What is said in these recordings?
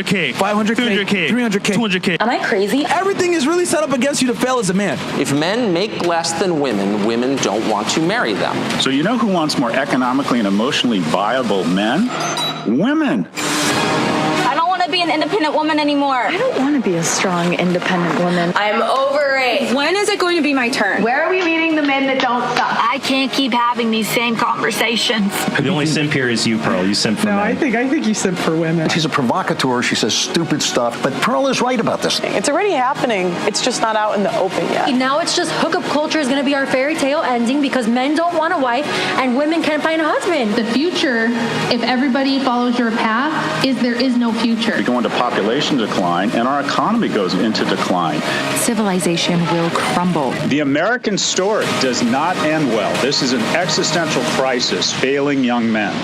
K, 500K, 300K, 300K, 200K. Am I crazy? Everything is really set up against you to fail as a man. If men make less than women, women don't want to marry them. So you know who wants more economically and emotionally viable men? Women. I don't want to be an independent woman anymore. I don't want to be a strong, independent woman. I'm over it. When is it going to be my turn? Where are we meeting the men that don't suck? I can't keep having these same conversations. The only simp here is you, Pearl. You simp for men. I think you simp for women. She's a provocateur. She says stupid stuff. But Pearl is right about this. It's already happening. It's just not out in the open yet. Now it's just hookup culture is going to be our fairy tale ending because men don't want a wife and women can't find a husband. The future, if everybody follows your path, is there is no future. We go into population decline and our economy goes into decline. Civilization will crumble. The American story does not end well. This is an existential crisis failing young men.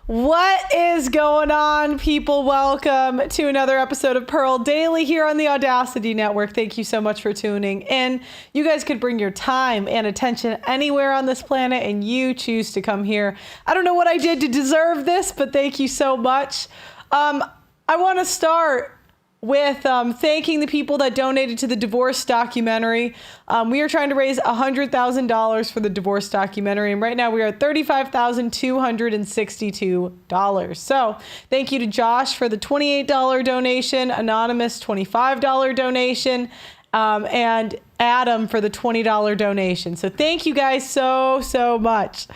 What is going on, people? Welcome to another episode of Pearl Daily here on the Audacity Network. Thank you so much for tuning in. You guys could bring your time and attention anywhere on this planet, and you choose to come here. I don't know what I did to deserve this, but thank you so much. I want to start with thanking the people that donated to the divorce documentary. We are trying to raise $100,000 for the divorce documentary, and right now we are at $35,262. So thank you to Josh for the $28 donation, Anonymous $25 donation, and Adam for the $20 donation. So thank you guys so much.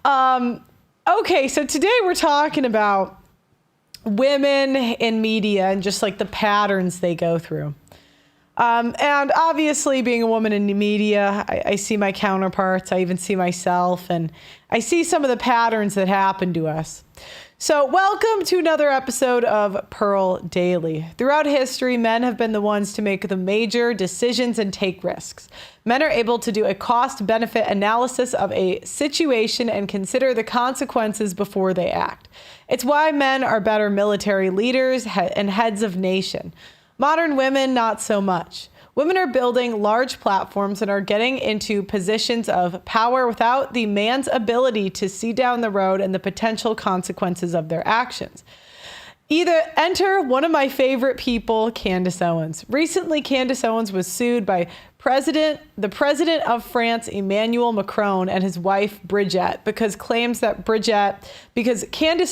Okay, so today we're talking about women in media and just like the patterns they go through. And obviously being a woman in the media, I see my counterparts, I even see myself, and I see some of the patterns that happen to us. So welcome to another episode of Pearl Daily. Throughout history, men have been the ones to make the major decisions and take risks. Men are able to do a cost-benefit analysis of a situation and consider the consequences before they act. It's why men are better military leaders and heads of nation. Modern women, not so much. Women are building large platforms and are getting into positions of power without the man's ability to see down the road and the potential consequences of their actions. Enter one of my favorite people, Candace Owens. Recently, Candace Owens was sued by the president of France, Emmanuel Macron, and his wife, Brigitte, because Candace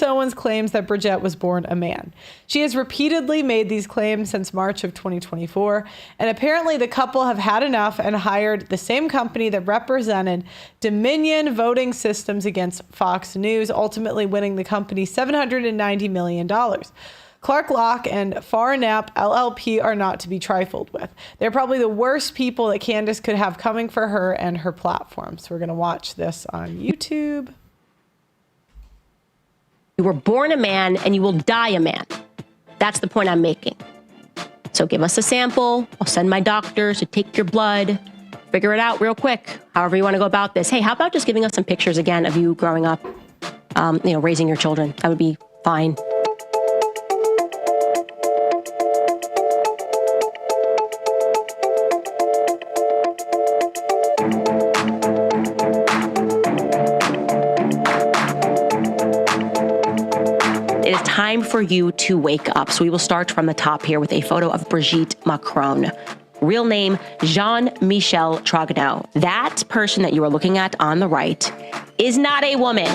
Owens claims that Brigitte was born a man. She has repeatedly made these claims since March of 2024, and apparently the couple have had enough and hired the same company that represented Dominion Voting Systems against Fox News, ultimately winning the company $790 million. Clark Locke and Farnap LLP are not to be trifled with. They're probably the worst people that Candace could have coming for her and her platform. So we're going to watch this on YouTube. You were born a man and you will die a man. That's the point I'm making. So give us a sample. I'll send my doctors to take your blood. Figure it out real quick, however you want to go about this. Hey, how about just giving us some pictures again of you growing up, raising your children? That would be fine. It is time for you to wake up. So we will start from the top here with a photo of Brigitte Macron. Real name, Jean-Michel Trogneux. That person that you are looking at on the right is not a woman.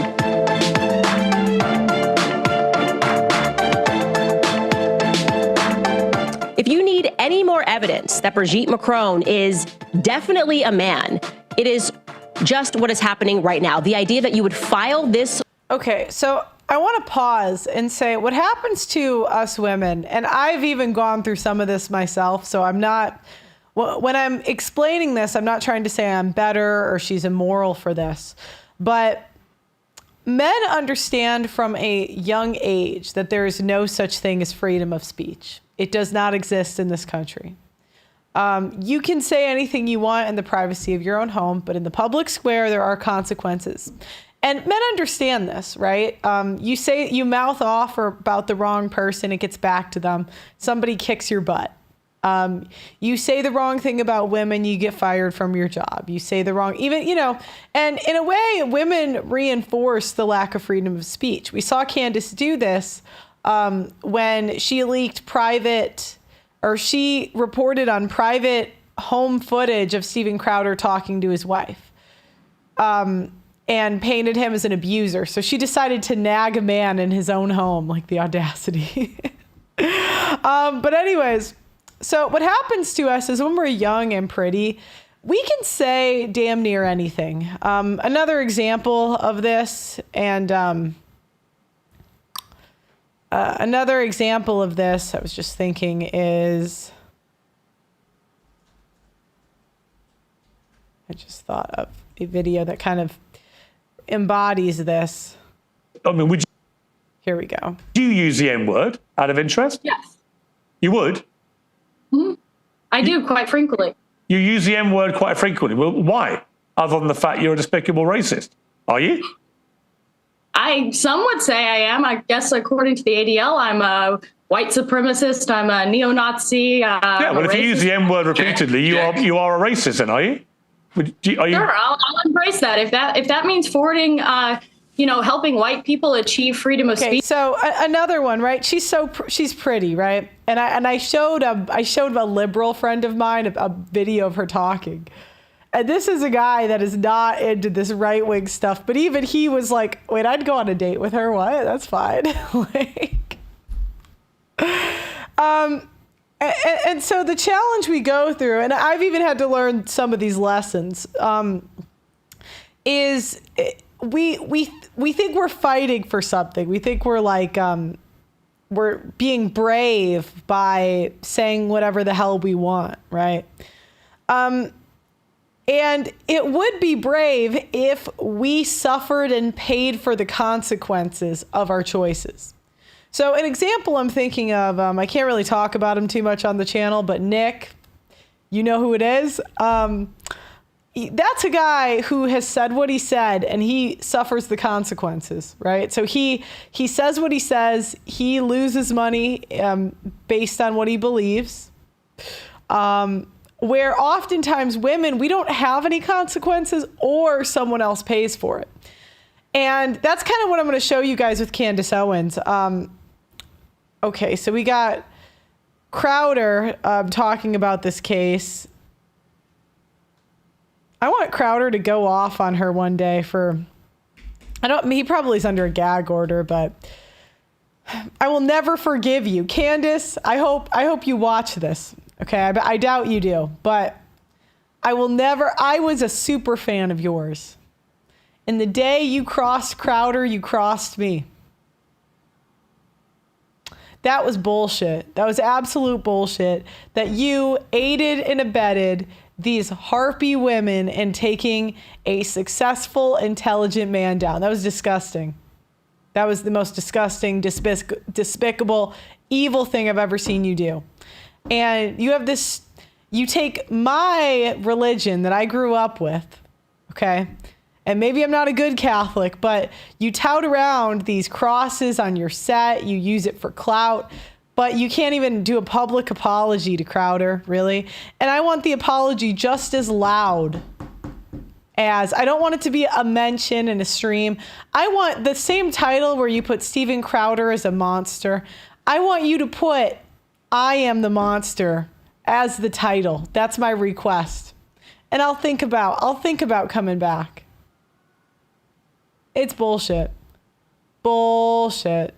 If you need any more evidence that Brigitte Macron is definitely a man, it is just what is happening right now. The idea that you would file this. Okay, so I want to pause and say what happens to us women, and I've even gone through some of this myself, so I'm not, when I'm explaining this, I'm not trying to say I'm better or she's immoral for this, but men understand from a young age that there is no such thing as freedom of speech. It does not exist in this country. You can say anything you want in the privacy of your own home, but in the public square, there are consequences. And men understand this, right? You mouth off or about the wrong person, it gets back to them. Somebody kicks your butt. You say the wrong thing about women, you get fired from your job. You say the wrong, and in a way, women reinforce the lack of freedom of speech. We saw Candace do this when she leaked she reported on private home footage of Steven Crowder talking to his wife. And painted him as an abuser. So she decided to nag a man in his own home, like the audacity. But anyways, so what happens to us is when we're young and pretty, we can say damn near anything. Another example of this, and another example of this, I was just thinking, is... I just thought of a video that kind of embodies this. I mean, Here we go. Do you use the N-word out of interest? Yes. You would? Mm-hmm. I do, quite frequently. You use the N-word quite frequently. Well, why? Other than the fact you're a despicable racist. Are you? Some would say I am. I guess according to the ADL, I'm a white supremacist. I'm a neo-Nazi. If you use the N-word repeatedly, you are a racist, then, are you? Sure, I'll embrace that. If that means forwarding, helping white people achieve freedom of speech. So another one, right? She's pretty, right? And I showed a liberal friend of mine a video of her talking. And this is a guy that is not into this right-wing stuff, but even he was like, wait, I'd go on a date with her. What? That's fine. And so the challenge we go through, and I've even had to learn some of these lessons, is we think we're fighting for something. We think we're like we're being brave by saying whatever the hell we want, right? And it would be brave if we suffered and paid for the consequences of our choices. So an example I'm thinking of, I can't really talk about him too much on the channel, but Nick, you know who it is. That's a guy who has said what he said, and he suffers the consequences, right? So he says what he says. He loses money based on what he believes. Where oftentimes women, we don't have any consequences, or someone else pays for it. And that's kind of what I'm going to show you guys with Candace Owens. Okay, so we got Crowder talking about this case. I want Crowder to go off on her one day he probably is under a gag order, but I will never forgive you. Candace, I hope you watch this. Okay, I doubt you do, but I was a super fan of yours. And the day you crossed Crowder, you crossed me. That was bullshit. That was absolute bullshit. That you aided and abetted these harpy women in taking a successful, intelligent man down. That was disgusting. That was the most disgusting, despicable, evil thing I've ever seen you do. And you take my religion that I grew up with, okay? And maybe I'm not a good Catholic, but you tout around these crosses on your set. You use it for clout, but you can't even do a public apology to Crowder, really. And I want the apology just as loud as, I don't want it to be a mention in a stream. I want the same title where you put Steven Crowder as a monster. I want you to put I am the monster as the title. That's my request. And I'll think about coming back. It's bullshit. Bullshit.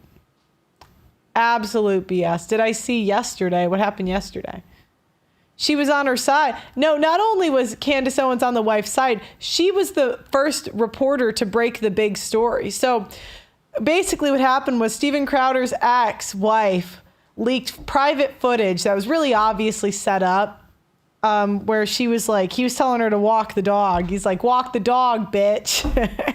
Absolute BS. Did I see yesterday? What happened yesterday? She was on her side. No, not only was Candace Owens on the wife's side, she was the first reporter to break the big story. So basically what happened was Steven Crowder's ex-wife leaked private footage that was really obviously set up. Where she was like, he was telling her to walk the dog. He's like, walk the dog, bitch.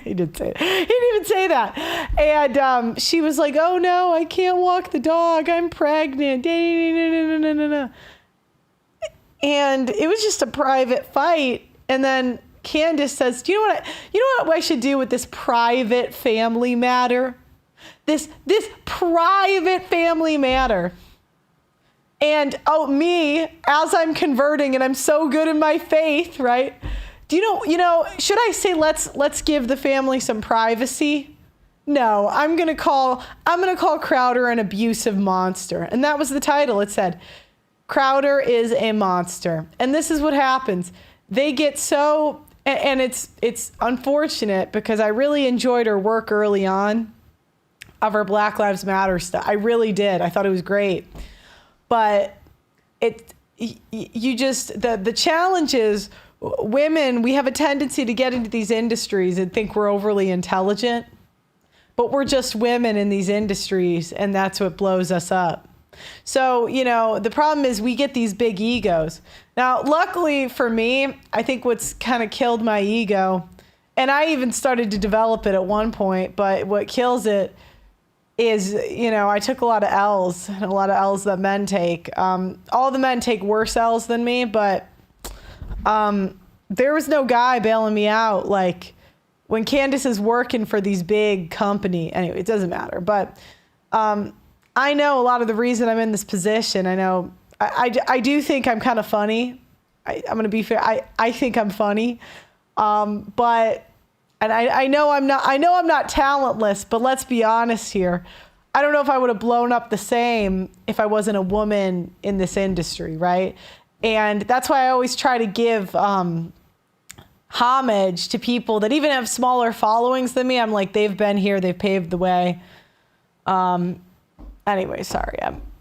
He didn't even say that. And she was like, oh no, I can't walk the dog. I'm pregnant. And it was just a private fight. And then Candace says, do you know what I should do with this private family matter? This private family matter. And me, as I'm converting and I'm so good in my faith, right? Do you know, should I say let's give the family some privacy? No, I'm going to call Crowder an abusive monster. And that was the title. It said, Crowder is a monster. And this is what happens. They get so, and it's unfortunate because I really enjoyed her work early on of her Black Lives Matter stuff. I really did. I thought it was great. But the challenge is women, we have a tendency to get into these industries and think we're overly intelligent, but we're just women in these industries, and that's what blows us up. So, the problem is we get these big egos. Now, luckily for me, I think what's kind of killed my ego, and I even started to develop it at one point, but what kills it is, I took a lot of L's, and a lot of L's that men take. All the men take worse L's than me, but there was no guy bailing me out. Like when Candace is working for these big company, anyway, it doesn't matter. But I know a lot of the reason I'm in this position. I know I do think I'm kind of funny. I'm going to be fair. I think I'm funny, but. And I know I'm not talentless, but let's be honest here. I don't know if I would have blown up the same if I wasn't a woman in this industry, right? And that's why I always try to give homage to people that even have smaller followings than me. I'm like, they've been here, they've paved the way. Anyway, sorry,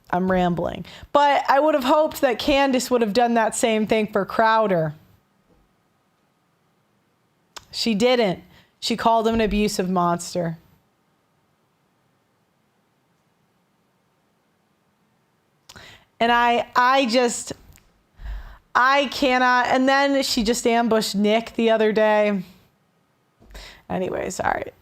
I'm rambling. But I would have hoped that Candace would have done that same thing for Crowder. She didn't. She called him an abusive monster. And I cannot. And then she just ambushed Nick the other day. Anyways, all right.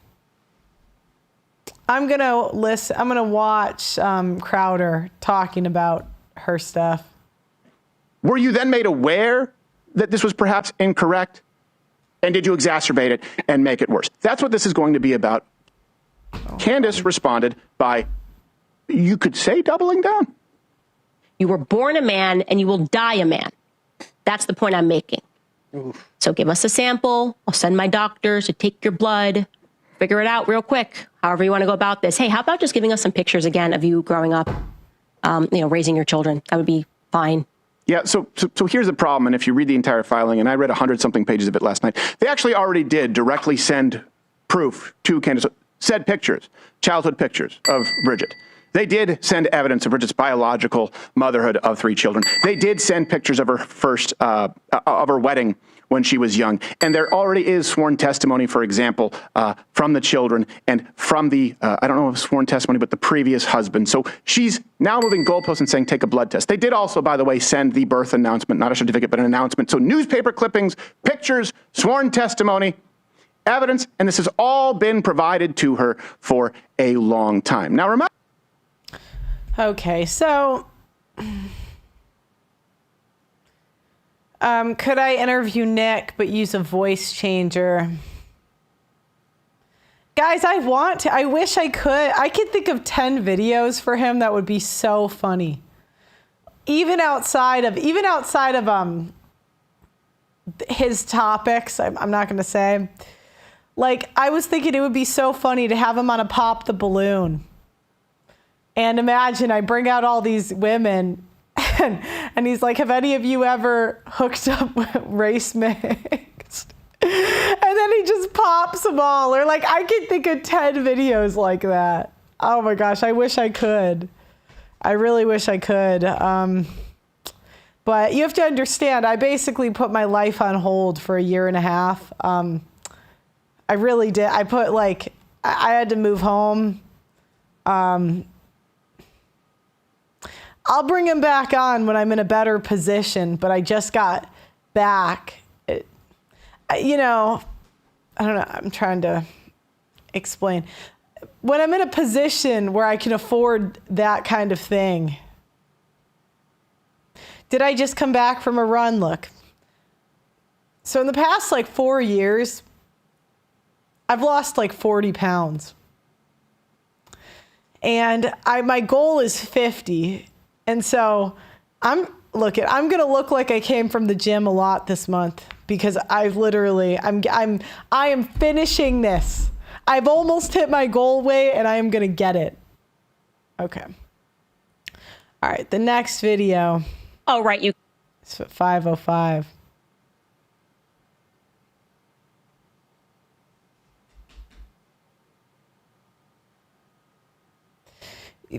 I'm going to watch Crowder talking about her stuff. Were you then made aware that this was perhaps incorrect? And did you exacerbate it and make it worse? That's what this is going to be about. Candace responded by, you could say, doubling down. You were born a man and you will die a man. That's the point I'm making. Oof. So give us a sample. I'll send my doctors to take your blood. Figure it out real quick, however you want to go about this. Hey, how about just giving us some pictures again of you growing up, raising your children? That would be fine. Yeah, so here's the problem, and if you read the entire filing, and I read 100-something pages of it last night, they actually already did directly send proof to Candace, said pictures, childhood pictures of Bridget. They did send evidence of Bridget's biological motherhood of 3 children. They did send pictures of her first, of her wedding when she was young. And there already is sworn testimony, for example, from the children and from the, I don't know if sworn testimony, but the previous husband. So she's now moving goalposts and saying, take a blood test. They did also, by the way, send the birth announcement, not a certificate, but an announcement. So newspaper clippings, pictures, sworn testimony, evidence, and this has all been provided to her for a long time. Now, remember. Okay, so could I interview Nick but use a voice changer? Guys, I wish I could. I could think of 10 videos for him that would be so funny. Even outside of his topics, I'm not going to say. Like, I was thinking it would be so funny to have him on a Pop the Balloon. And imagine I bring out all these women and he's like, have any of you ever hooked up with race mixed? And then he just pops them all. Or like, I can think of 10 videos like that. Oh my gosh, I wish I could. I really wish I could. But you have to understand, I basically put my life on hold for a year and a half. I really did. I had to move home. I'll bring him back on when I'm in a better position, but I just got back. I don't know. I'm trying to explain. When I'm in a position where I can afford that kind of thing. Did I just come back from a run? Look. So in the past 4 years, I've lost 40 pounds. And my goal is 50. And so I'm going to look like I came from the gym a lot this month because I am finishing this. I've almost hit my goal weight and I am going to get it. Okay. All right. The next video. Oh, right. It's at 5:05.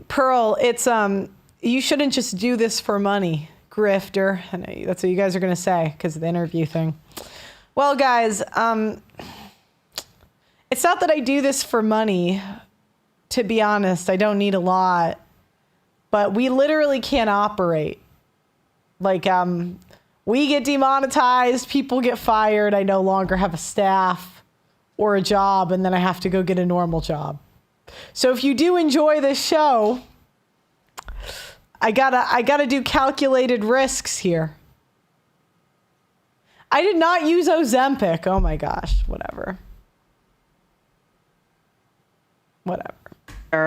Pearl, it's you shouldn't just do this for money, grifter. I know that's what you guys are going to say because of the interview thing. Well, guys, it's not that I do this for money. To be honest, I don't need a lot, but we literally can't operate. Like, we get demonetized, people get fired. I no longer have a staff or a job, and then I have to go get a normal job. So if you do enjoy this show, I gotta do calculated risks here. I did not use Ozempic. Oh my gosh, whatever.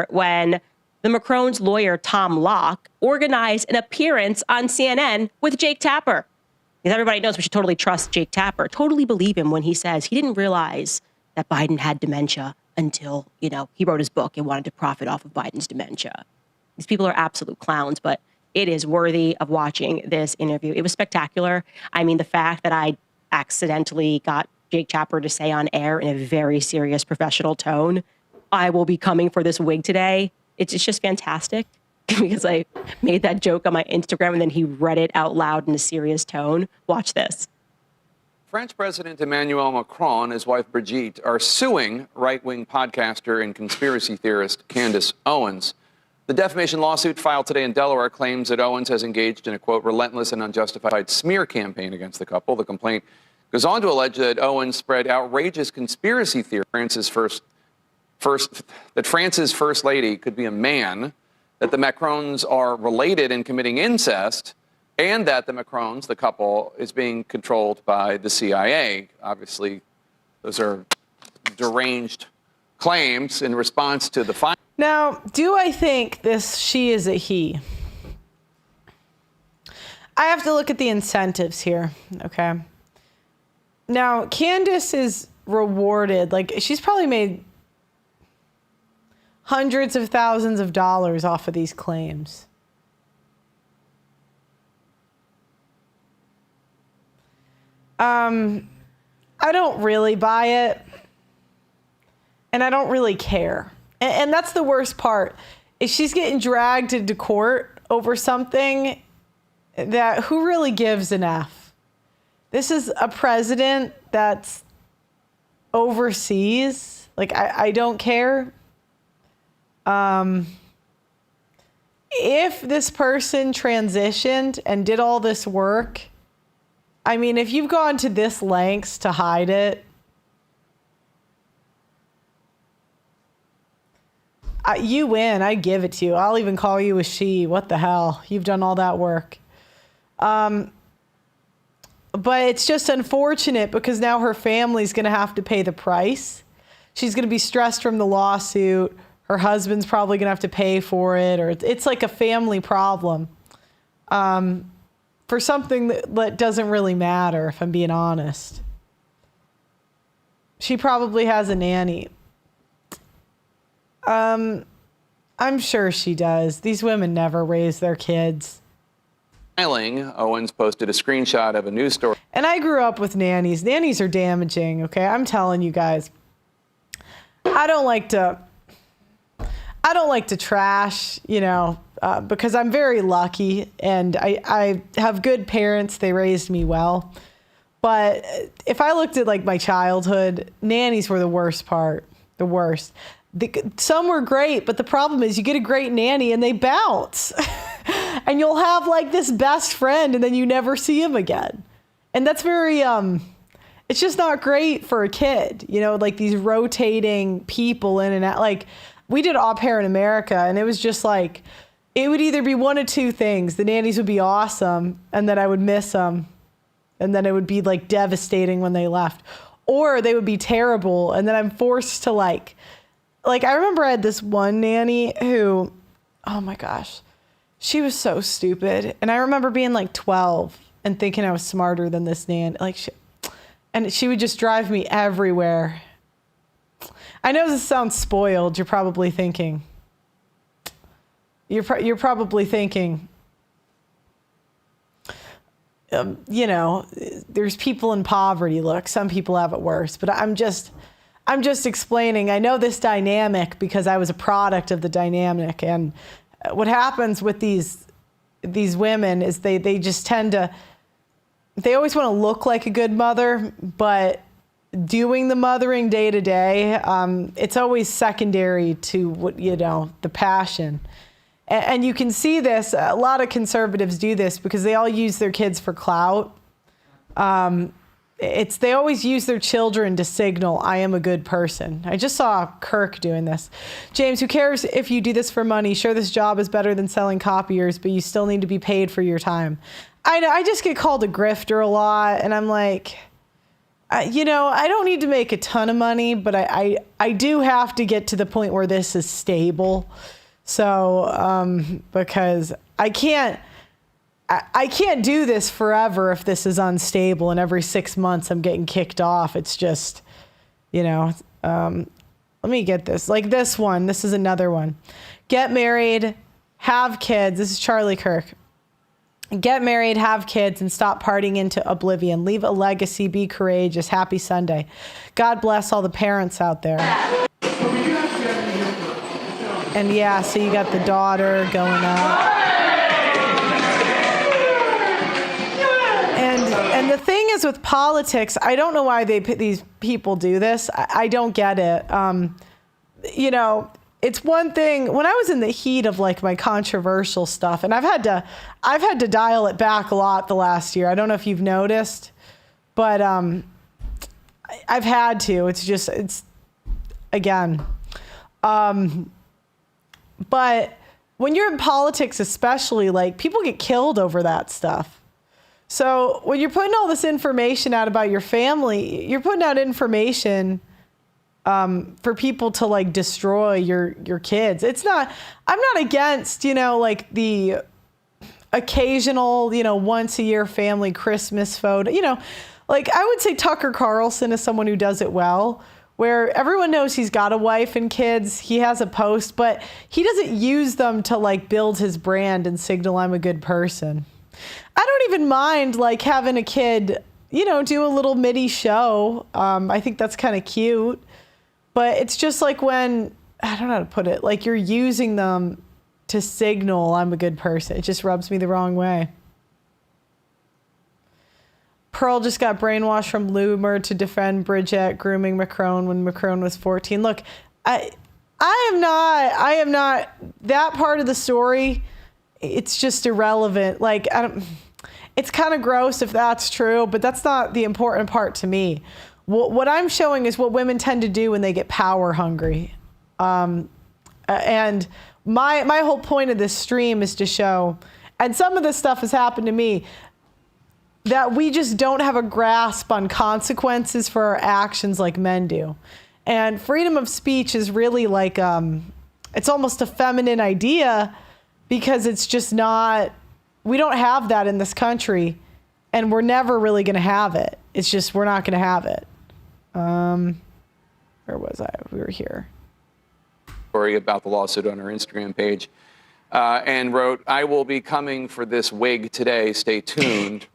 When the Macron's lawyer, Tom Locke, organized an appearance on CNN with Jake Tapper. Because everybody knows we should totally trust Jake Tapper, totally believe him when he says he didn't realize that Biden had dementia until, he wrote his book and wanted to profit off of Biden's dementia. These people are absolute clowns, but it is worthy of watching this interview. It was spectacular. I mean, the fact that I accidentally got Jake Tapper to say on air in a very serious professional tone, I will be coming for this wig today. It's just fantastic because I made that joke on my Instagram and then he read it out loud in a serious tone. Watch this. French President Emmanuel Macron and his wife Brigitte are suing right-wing podcaster and conspiracy theorist Candace Owens. The defamation lawsuit filed today in Delaware claims that Owens has engaged in a, quote, relentless and unjustified smear campaign against the couple. The complaint goes on to allege that Owens spread outrageous conspiracy theories that France's first lady could be a man, that the Macrons are related in committing incest, and that the Macrons, the couple, is being controlled by the CIA. Obviously, those are deranged claims in response to the Now, do I think she is a he? I have to look at the incentives here, okay? Now, Candace is rewarded. Like, she's probably made hundreds of thousands of dollars off of these claims. I don't really buy it, and I don't really care. And that's the worst part. Is she's getting dragged into court over something that who really gives an F? This is a president that's overseas. Like, I don't care. If this person transitioned and did all this work, I mean, if you've gone to this lengths to hide it, you win. I give it to you. I'll even call you a she. What the hell? You've done all that work. But it's just unfortunate because now her family's going to have to pay the price. She's going to be stressed from the lawsuit. Her husband's probably going to have to pay for it, or it's like a family problem. For something that doesn't really matter, if I'm being honest. She probably has a nanny. I'm sure she does. These women never raise their kids. Owens posted a screenshot of a news story. And I grew up with nannies. Nannies are damaging, okay? I'm telling you guys. I don't like to trash, because I'm very lucky and I have good parents. They raised me well. But if I looked at like my childhood, nannies were the worst part, the worst. Some were great, but the problem is you get a great nanny and they bounce. And you'll have like this best friend and then you never see him again. And that's very, it's just not great for a kid, like these rotating people in and out. Like, we did Au Pair in America, and it was just like, it would either be one of two things. The nannies would be awesome, and then I would miss them, and then it would be like devastating when they left. Or they would be terrible, and then I'm forced to like I remember I had this one nanny who, oh my gosh, She was so stupid. And I remember being like 12 and thinking I was smarter than this nan. And she would just drive me everywhere. I know this sounds spoiled. You're probably thinking. You're probably thinking, you know, there's people in poverty. Look, some people have it worse. But I'm just explaining. I know this dynamic because I was a product of the dynamic. And what happens with these women is they just tend to, they always want to look like a good mother, but doing the mothering day to day, it's always secondary to what, you know, the passion. And you can see this, a lot of conservatives do this because they all use their kids for clout. They always use their children to signal, I am a good person. I just saw Kirk doing this. James, who cares if you do this for money? Sure, this job is better than selling copiers, but you still need to be paid for your time. I know, I just get called a grifter a lot, and I'm like, you know, I don't need to make a ton of money, but I do have to get to the point where this is stable. So, because I can't do this forever if this is unstable and every 6 months I'm getting kicked off. It's just, you know, let me get this. Like this one, this is another one. Get married, have kids. This is Charlie Kirk. Get married, have kids, and stop partying into oblivion. Leave a legacy, be courageous. Happy Sunday. God bless all the parents out there. And yeah, so you got the daughter going up. And the thing is with politics, I don't know why these people do this. I don't get it. You know, it's one thing when I was in the heat of like my controversial stuff, and I've had to dial it back a lot the last year. I don't know if you've noticed, but I've had to. It's again. But when you're in politics, especially, like people get killed over that stuff. So when you're putting all this information out about your family, you're putting out information for people to like destroy your kids. I'm not against, you know, like the occasional, you know, once a year family Christmas photo, you know, like I would say Tucker Carlson is someone who does it well, where everyone knows he's got a wife and kids. He has a post, but he doesn't use them to like build his brand and signal I'm a good person. I don't even mind like having a kid, you know, do a little midi show. I think that's kind of cute, but it's just like when, I don't know how to put it, like you're using them to signal I'm a good person. It just rubs me the wrong way. Pearl just got brainwashed from Loomer to defend Bridget grooming Macron when Macron was 14. Look, I am not that part of the story. It's just irrelevant. Like, it's kind of gross if that's true, but that's not the important part to me. What I'm showing is what women tend to do when they get power hungry. And my whole point of this stream is to show, and some of this stuff has happened to me, that we just don't have a grasp on consequences for our actions like men do. And freedom of speech is really like, it's almost a feminine idea because it's just not, we don't have that in this country and we're never really going to have it. It's just, we're not going to have it. Where was I? We were here. Story about the lawsuit on her Instagram page and wrote, I will be coming for this wig today. Stay tuned.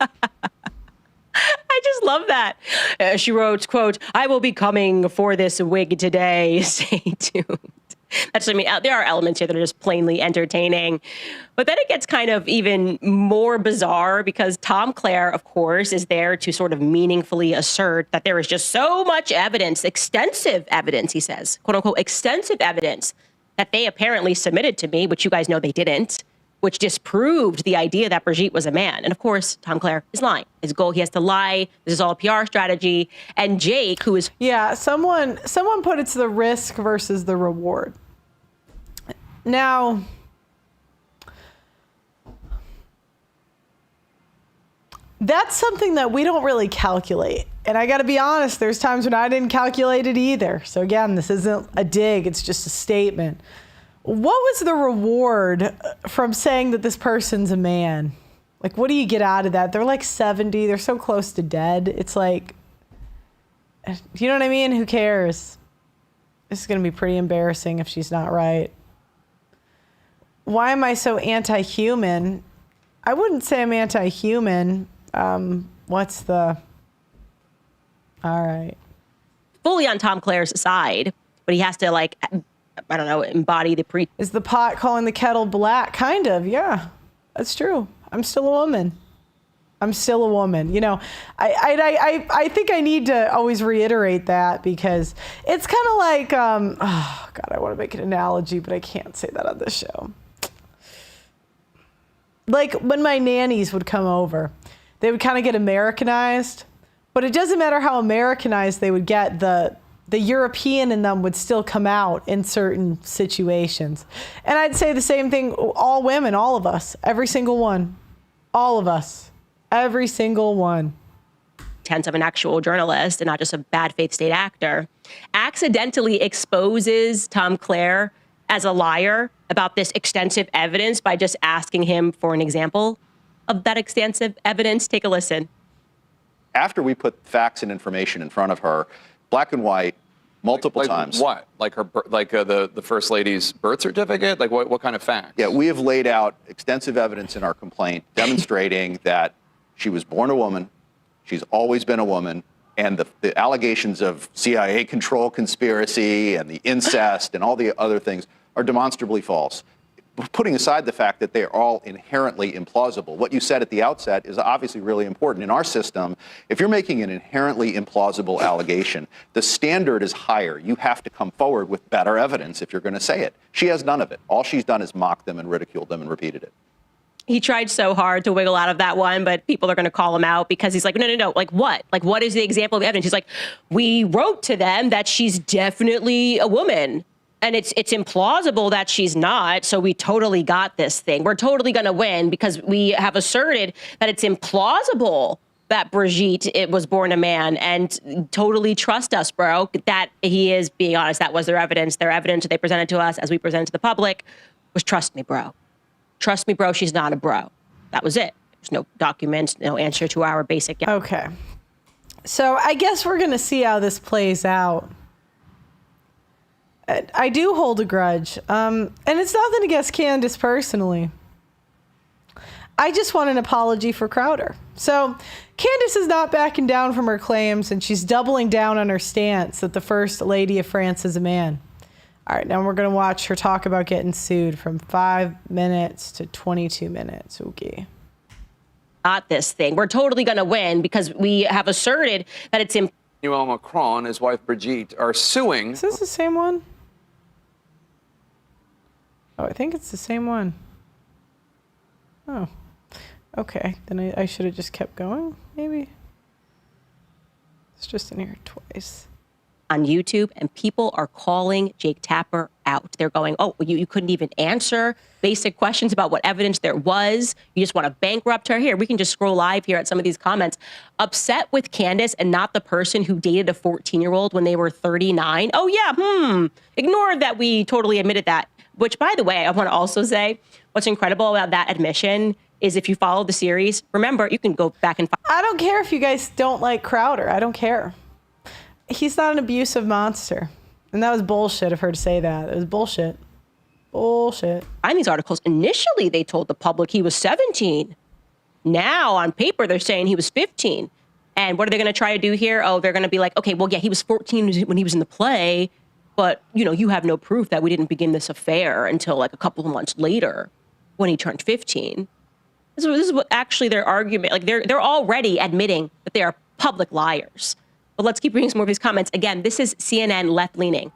I just love that. She wrote, quote, I will be coming for this wig today. Stay tuned. That's, I mean, there are elements here that are just plainly entertaining. But then it gets kind of even more bizarre because Tom Clare, of course, is there to sort of meaningfully assert that there is just so much evidence, extensive evidence, he says, quote unquote, extensive evidence that they apparently submitted to me, which you guys know they didn't, which disproved the idea that Brigitte was a man. And of course, Tom Clare is lying. His goal, he has to lie. This is all a PR strategy. And Jake, who is... Yeah, someone put it's the risk versus the reward. Now, that's something that we don't really calculate. And I got to be honest, there's times when I didn't calculate it either. So again, this isn't a dig, it's just a statement. What was the reward from saying that this person's a man? Like, what do you get out of that? They're like 70. They're so close to dead. It's like, you know what I mean? Who cares? This is going to be pretty embarrassing if she's not right. Why am I so anti-human? I wouldn't say I'm anti-human. All right. Fully on Tom Claire's side, but he has to, like, I don't know, embody the Is the pot calling the kettle black? Kind of, yeah. That's true. I'm still a woman. You know, I think I need to always reiterate that because it's kind of like, oh God, I want to make an analogy, but I can't say that on this show. Like when my nannies would come over, they would kind of get Americanized, but it doesn't matter how Americanized they would get, the European in them would still come out in certain situations. And I'd say the same thing, all women, all of us, every single one, all of us, every single one. Tense of an actual journalist and not just a bad faith state actor, accidentally exposes Tom Claire as a liar about this extensive evidence by just asking him for an example of that extensive evidence. Take a listen. After we put facts and information in front of her, black and white, multiple times. What? Like the First Lady's birth certificate? Like what kind of facts? Yeah, we have laid out extensive evidence in our complaint demonstrating that she was born a woman, she's always been a woman, and the allegations of CIA control conspiracy and the incest and all the other things are demonstrably false. Putting aside the fact that they are all inherently implausible, what you said at the outset is obviously really important. In our system, if you're making an inherently implausible allegation, the standard is higher. You have to come forward with better evidence if you're going to say it. She has none of it. All she's done is mocked them and ridiculed them and repeated it. He tried so hard to wiggle out of that one, but people are going to call him out because he's like, no. Like what? Like what is the example of evidence? He's like, we wrote to them that she's definitely a woman. And it's implausible that she's not, so we totally got this thing. We're totally going to win because we have asserted that it's implausible that Brigitte was born a man, and totally trust us, bro, that he is being honest. That was their evidence. Their evidence that they presented to us as we presented to the public was trust me, bro. Trust me, bro, she's not a bro. That was it. There's no documents, no answer to our basic. Okay. So I guess we're going to see how this plays out. I do hold a grudge. And it's nothing against Candace personally. I just want an apology for Crowder. So Candace is not backing down from her claims, and she's doubling down on her stance that the First Lady of France is a man. All right, now we're going to watch her talk about getting sued from 5 minutes to 22 minutes. Okay. Not this thing. We're totally going to win because we have asserted that it's Emmanuel Macron and his wife Brigitte are suing. Is this the same one? Oh, I think it's the same one. Oh, okay. Then I should have just kept going, maybe. It's just in here twice. On YouTube, and people are calling Jake Tapper out. They're going, oh, you couldn't even answer basic questions about what evidence there was. You just want to bankrupt her. Here, we can just scroll live here at some of these comments. Upset with Candace and not the person who dated a 14-year-old when they were 39. Oh, yeah, ignored that we totally admitted that. Which, by the way, I want to also say what's incredible about that admission is if you follow the series, remember, you can go back and I don't care if you guys don't like Crowder. I don't care. He's not an abusive monster. And that was bullshit of her to say that. It was bullshit. Bullshit. Find these articles. Initially, they told the public he was 17. Now, on paper, they're saying he was 15. And what are they going to try to do here? Oh, they're going to be like, okay, well, yeah, he was 14 when he was in the play. But, you have no proof that we didn't begin this affair until like a couple of months later when he turned 15. This is what actually their argument, like they're already admitting that they are public liars. But let's keep reading some more of these comments. Again, this is CNN left-leaning.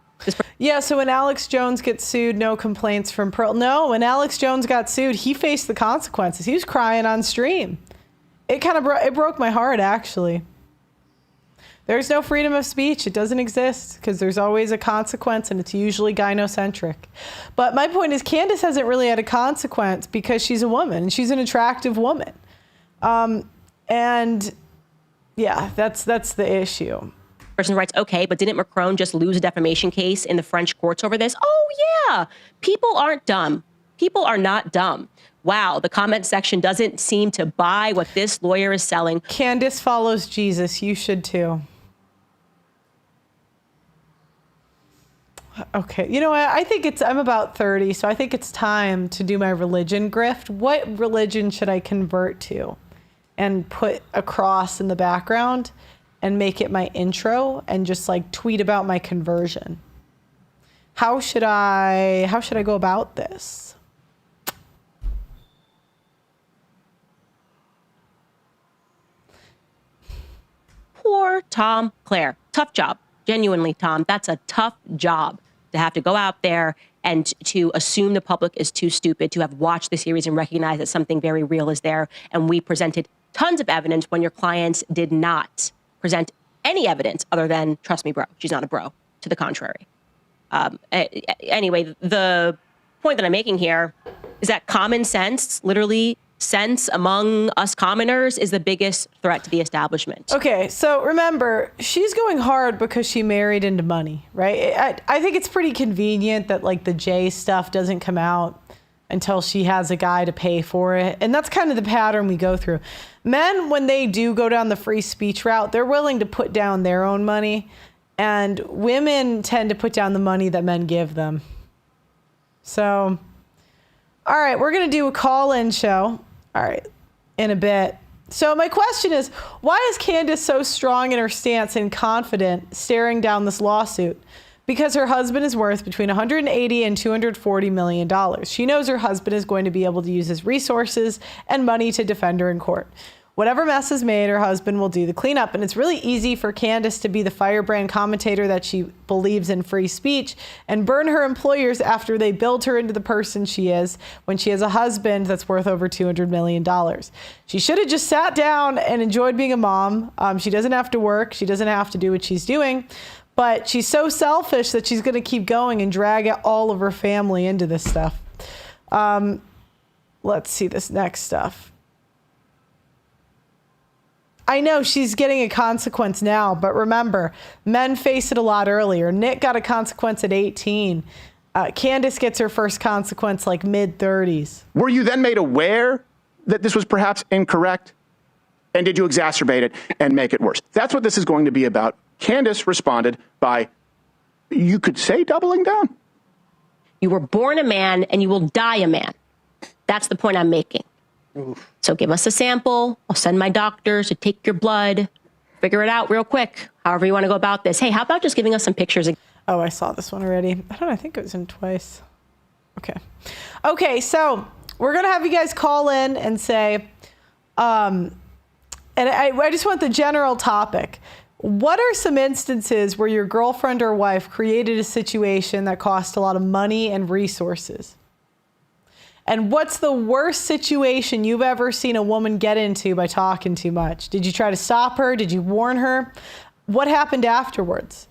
Yeah, so when Alex Jones gets sued, no complaints from Pearl. No, when Alex Jones got sued, he faced the consequences. He was crying on stream. It kind of it broke my heart, actually. There's no freedom of speech. It doesn't exist because there's always a consequence, and it's usually gynocentric. But my point is Candace hasn't really had a consequence because she's a woman, and she's an attractive woman. And yeah, that's the issue. Person writes, okay, but didn't Macron just lose a defamation case in the French courts over this? Oh, yeah. People aren't dumb. People are not dumb. Wow, the comment section doesn't seem to buy what this lawyer is selling. Candace follows Jesus. You should too. Okay, you know what? I think I'm about 30, so I think it's time to do my religion grift. What religion should I convert to and put a cross in the background and make it my intro and just like tweet about my conversion? How should I go about this? Poor Tom Claire. Tough job. Genuinely, Tom, that's a tough job to have to go out there and to assume the public is too stupid to have watched the series and recognize that something very real is there. And we presented tons of evidence when your clients did not present any evidence other than, trust me, bro, she's not a bro. To the contrary. Anyway, the point that I'm making here is that common sense, literally sense among us commoners, is the biggest threat to the establishment. Okay, so remember, she's going hard because she married into money, right? I think it's pretty convenient that like the J stuff doesn't come out until she has a guy to pay for it. And that's kind of the pattern we go through. Men, when they do go down the free speech route, they're willing to put down their own money. And women tend to put down the money that men give them. So, all right, we're going to do a call-in show. All right, in a bit. So my question is, why is Candace so strong in her stance and confident staring down this lawsuit? Because her husband is worth between $180 and $240 million. She knows her husband is going to be able to use his resources and money to defend her in court. Whatever mess is made, her husband will do the cleanup. And it's really easy for Candace to be the firebrand commentator that she believes in free speech and burn her employers after they build her into the person she is when she has a husband that's worth over $200 million. She should have just sat down and enjoyed being a mom. She doesn't have to work. She doesn't have to do what she's doing. But she's so selfish that she's going to keep going and drag all of her family into this stuff. Let's see this next stuff. I know she's getting a consequence now, but remember, men face it a lot earlier. Nick got a consequence at 18. Candace gets her first consequence like mid-30s. Were you then made aware that this was perhaps incorrect? And did you exacerbate it and make it worse? That's what this is going to be about. Candace responded by, you could say, doubling down. You were born a man and you will die a man. That's the point I'm making. Oof. So give us a sample. I'll send my doctors to take your blood. Figure it out real quick, however you want to go about this. Hey, how about just giving us some pictures? Oh, I saw this one already. I don't know. I think it was in twice. Okay, so we're going to have you guys call in and say, and I just want the general topic. What are some instances where your girlfriend or wife created a situation that cost a lot of money and resources? And what's the worst situation you've ever seen a woman get into by talking too much? Did you try to stop her? Did you warn her? What happened afterwards?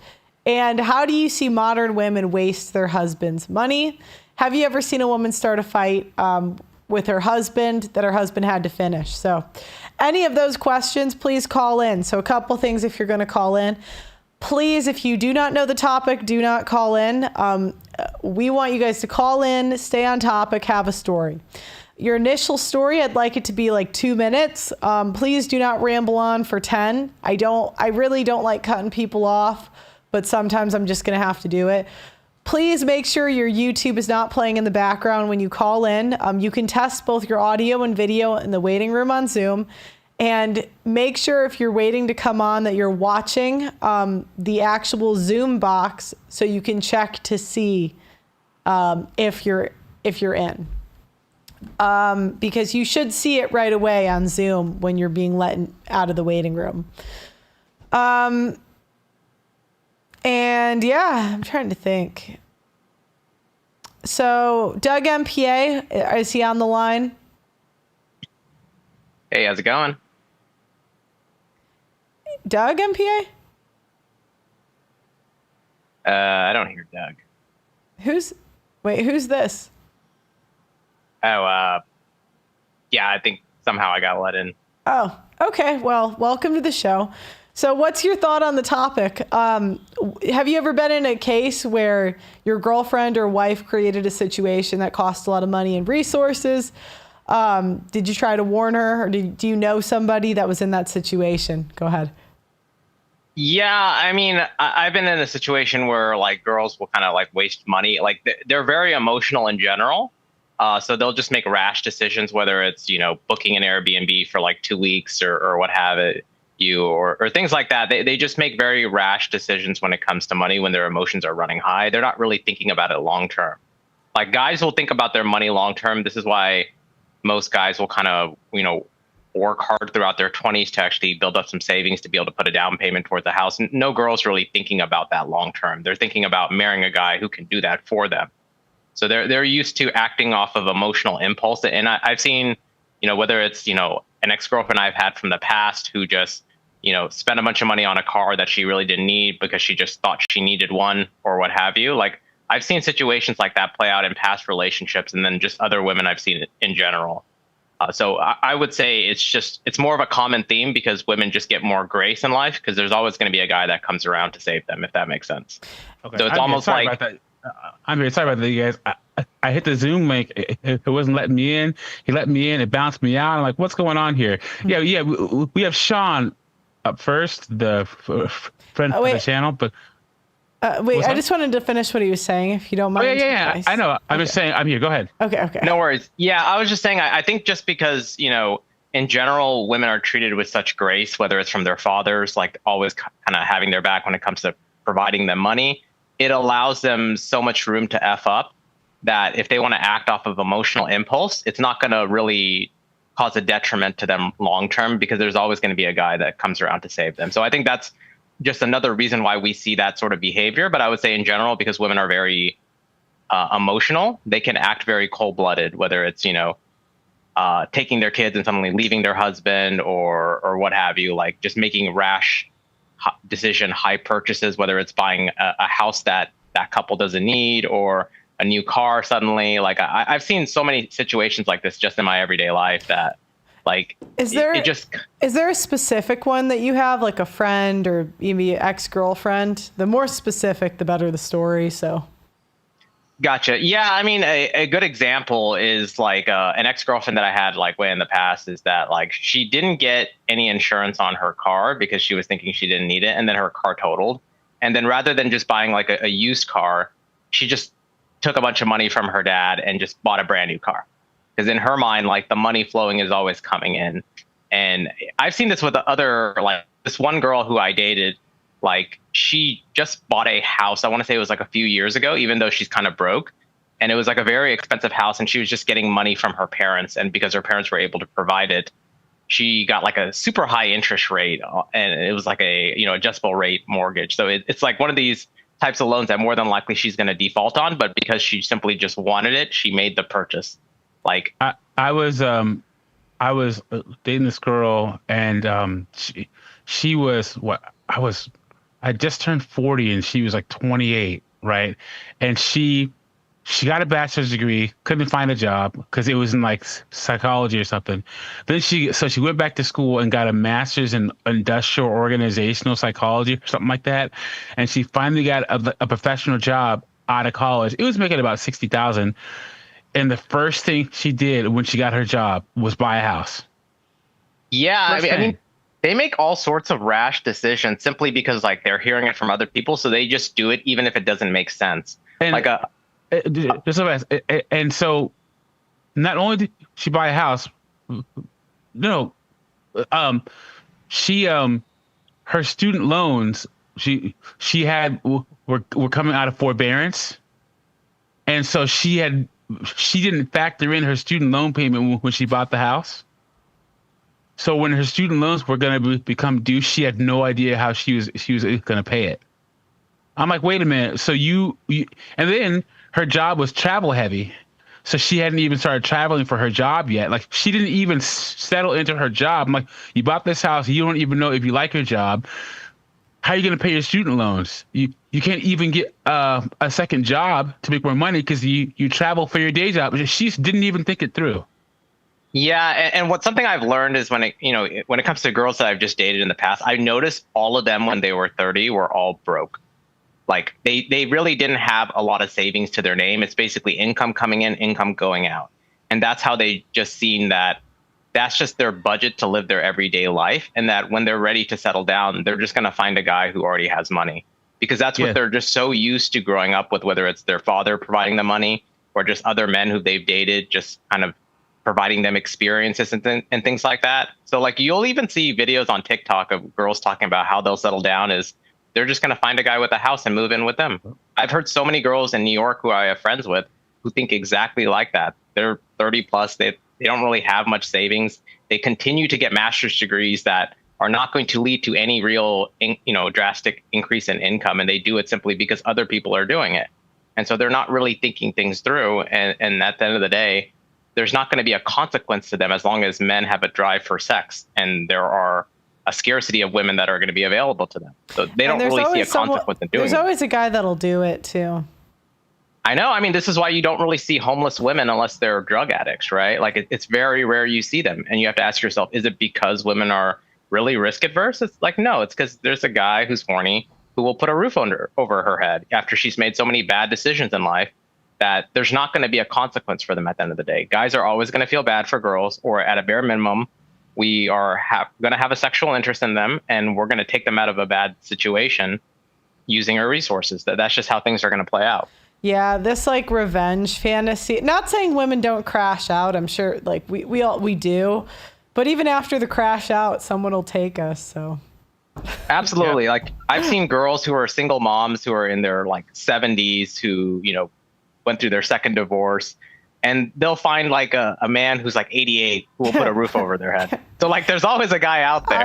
And how do you see modern women waste their husband's money? Have you ever seen a woman start a fight with her husband that her husband had to finish? So any of those questions, please call in. So a couple things if you're going to call in. Please, if you do not know the topic, do not call in. We want you guys to call in, stay on topic, have a story. Your initial story, I'd like it to be like 2 minutes. Please do not ramble on for 10. I really don't like cutting people off, but sometimes I'm just going to have to do it. Please make sure your YouTube is not playing in the background when you call in. You can test both your audio and video in the waiting room on Zoom. And make sure if you're waiting to come on that you're watching the actual Zoom box so you can check to see if you're in. Because you should see it right away on Zoom when you're being let out of the waiting room. And yeah, I'm trying to think. So Doug MPA, is he on the line? Hey, how's it going? Doug MPA? I don't hear Doug. Who's this? Oh, yeah, I think somehow I got let in. Oh, okay. Well, welcome to the show. So what's your thought on the topic? Have you ever been in a case where your girlfriend or wife created a situation that cost a lot of money and resources? Did you try to warn her, or do you know somebody that was in that situation? Go ahead. Yeah, I mean, I've been in a situation where like girls will kind of like waste money. Like they're very emotional in general. So they'll just make rash decisions, whether it's, booking an Airbnb for like 2 weeks or what have it. Or things like that. They just make very rash decisions when it comes to money when their emotions are running high. They're not really thinking about it long term. Like guys will think about their money long term. This is why most guys will kind of, work hard throughout their 20s to actually build up some savings to be able to put a down payment towards the house. And no girl's really thinking about that long term. They're thinking about marrying a guy who can do that for them. So they're used to acting off of emotional impulse. And I've seen, whether it's, an ex-girlfriend I've had from the past who just, spent a bunch of money on a car that she really didn't need because she just thought she needed one or what have you. Like I've seen situations like that play out in past relationships, and then just other women I've seen it in general. So I would say it's more of a common theme because women just get more grace in life because there's always going to be a guy that comes around to save them, if that makes sense. Okay. So it's almost like I'm very sorry about that, you guys. I hit the Zoom link. It wasn't letting me in. He let me in. It bounced me out. I'm like, what's going on here? Yeah. We have Sean up first, the friend of the channel. But wait, I just wanted to finish what he was saying, if you don't mind. Yeah. I know. I'm just saying. I'm here. Go ahead. Okay. No worries. Yeah, I was just saying. I think just because in general, women are treated with such grace, whether it's from their fathers, like always kind of having their back when it comes to providing them money. It allows them so much room to F up that if they want to act off of emotional impulse, it's not going to really cause a detriment to them long term because there's always going to be a guy that comes around to save them. So I think that's just another reason why we see that sort of behavior. But I would say in general, because women are very emotional, they can act very cold-blooded, whether it's, taking their kids and suddenly leaving their husband or what have you, like just making rash decision, high purchases, whether it's buying a house that couple doesn't need or a new car suddenly. Like I've seen so many situations like this just in my everyday life that like is there a specific one that you have, like a friend or maybe ex-girlfriend? The more specific, the better the story. So Gotcha. Yeah, I mean, a good example is like an ex-girlfriend that I had like way in the past is that like she didn't get any insurance on her car because she was thinking she didn't need it, and then her car totaled. And then rather than just buying like a used car, she just took a bunch of money from her dad and just bought a brand new car. Because in her mind, like the money flowing is always coming in. And I've seen this with other, like this one girl who I dated, like she just bought a house. I want to say it was like a few years ago, even though she's kind of broke. And it was like a very expensive house, and she was just getting money from her parents. And because her parents were able to provide it, she got like a super high interest rate, and it was like a, adjustable rate mortgage. So it's like one of these types of loans that more than likely she's going to default on, but because she simply just wanted it, she made the purchase. Like I was dating this girl, and she was I just turned 40 and she was like 28, right? And she got a bachelor's degree, couldn't find a job because it was in like psychology or something. Then she went back to school and got a master's in industrial organizational psychology or something like that. And she finally got a professional job out of college. It was making about $60,000. And the first thing she did when she got her job was buy a house. Yeah, I mean, they make all sorts of rash decisions simply because like they're hearing it from other people, so they just do it even if it doesn't make sense. And and so not only did she buy a house, her student loans she had were coming out of forbearance, and so she didn't factor in her student loan payment when she bought the house. So when her student loans were going to become due, she had no idea how she was going to pay it. I'm like, wait a minute. So you and then her job was travel heavy. So she hadn't even started traveling for her job yet. Like she didn't even settle into her job. I'm like, you bought this house. You don't even know if you like your job. How are you going to pay your student loans? You can't even get a second job to make more money because you travel for your day job. She didn't even think it through. Yeah, and what something I've learned is when it comes to girls that I've just dated in the past, I noticed all of them when they were 30 were all broke. Like they really didn't have a lot of savings to their name. It's basically income coming in, income going out. And that's how they just seen that that's just their budget to live their everyday life. And that when they're ready to settle down, they're just going to find a guy who already has money, because that's what they're just so used to growing up with, whether it's their father providing the money or just other men who they've dated, just kind of providing them experiences and things like that. So like you'll even see videos on TikTok of girls talking about how they'll settle down is they're just going to find a guy with a house and move in with them. I've heard so many girls in New York who I have friends with who think exactly like that. They're 30 plus. They don't really have much savings. They continue to get master's degrees that are not going to lead to any real, drastic increase in income. And they do it simply because other people are doing it. And so they're not really thinking things through. And at the end of the day, there's not going to be a consequence to them as long as men have a drive for sex and there are a scarcity of women that are going to be available to them. So they don't really see a consequence in doing it. There's always a guy that'll do it too. I know. I mean, this is why you don't really see homeless women unless they're drug addicts, right? Like it's very rare you see them. And you have to ask yourself, is it because women are really risk adverse? It's like, no, it's because there's a guy who's horny who will put a roof over her head after she's made so many bad decisions in life that there's not going to be a consequence for them at the end of the day. Guys are always going to feel bad for girls, or at a bare minimum, we are going to have a sexual interest in them, and we're going to take them out of a bad situation using our resources. That's just how things are going to play out. Yeah, this like revenge fantasy. Not saying women don't crash out. I'm sure like we do, but even after the crash out, someone will take us. So. Absolutely. Like I've seen girls who are single moms who are in their like 70s who, went through their second divorce, and they'll find like a man who's like 88 who will put a roof over their head. So like there's always a guy out there.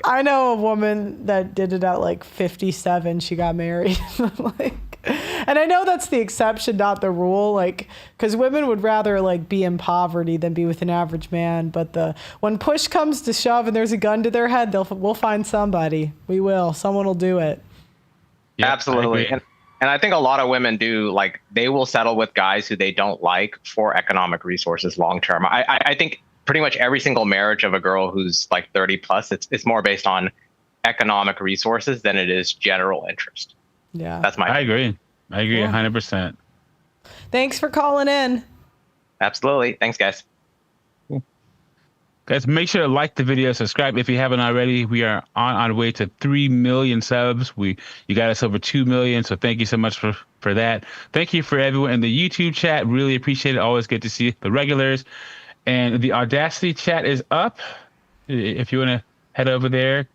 I know a woman that did it at like 57. She got married. And I know that's the exception, not the rule, like, because women would rather like be in poverty than be with an average man. But when push comes to shove and there's a gun to their head, we'll find somebody. We will. Someone will do it. Yep, absolutely. And I think a lot of women do, like, they will settle with guys who they don't like for economic resources long term. I think pretty much every single marriage of a girl who's like 30 plus, it's more based on economic resources than it is general interest. Yeah. That's my opinion. I agree 100%. Thanks for calling in. Absolutely. Thanks, guys. Guys, make sure to like the video, subscribe if you haven't already. We are on our way to 3 million subs. You got us over 2 million, so thank you so much for that. Thank you for everyone in the YouTube chat. Really appreciate it. Always good to see the regulars. And the Audacity chat is up. If you want to head over there,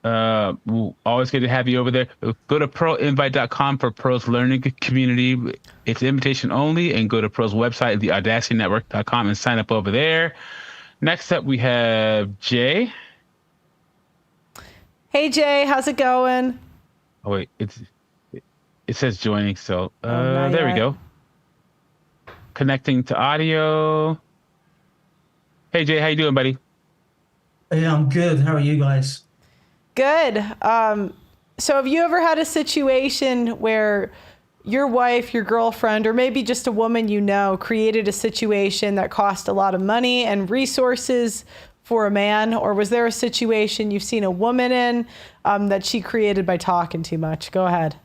always good to have you over there. Go to pearlinvite.com for Pearl's learning community. It's invitation only, and go to Pearl's website, theaudacitynetwork.com, and sign up over there. Next up, we have Jay. Hey, Jay, how's it going? Oh, wait, it says joining, so there we go. Connecting to audio. Hey, Jay, how you doing, buddy? Hey, I'm good. How are you guys? Good. So have you ever had a situation where your wife, your girlfriend, or maybe just a woman you know, created a situation that cost a lot of money and resources for a man? Or was there a situation you've seen a woman in that she created by talking too much? Go ahead.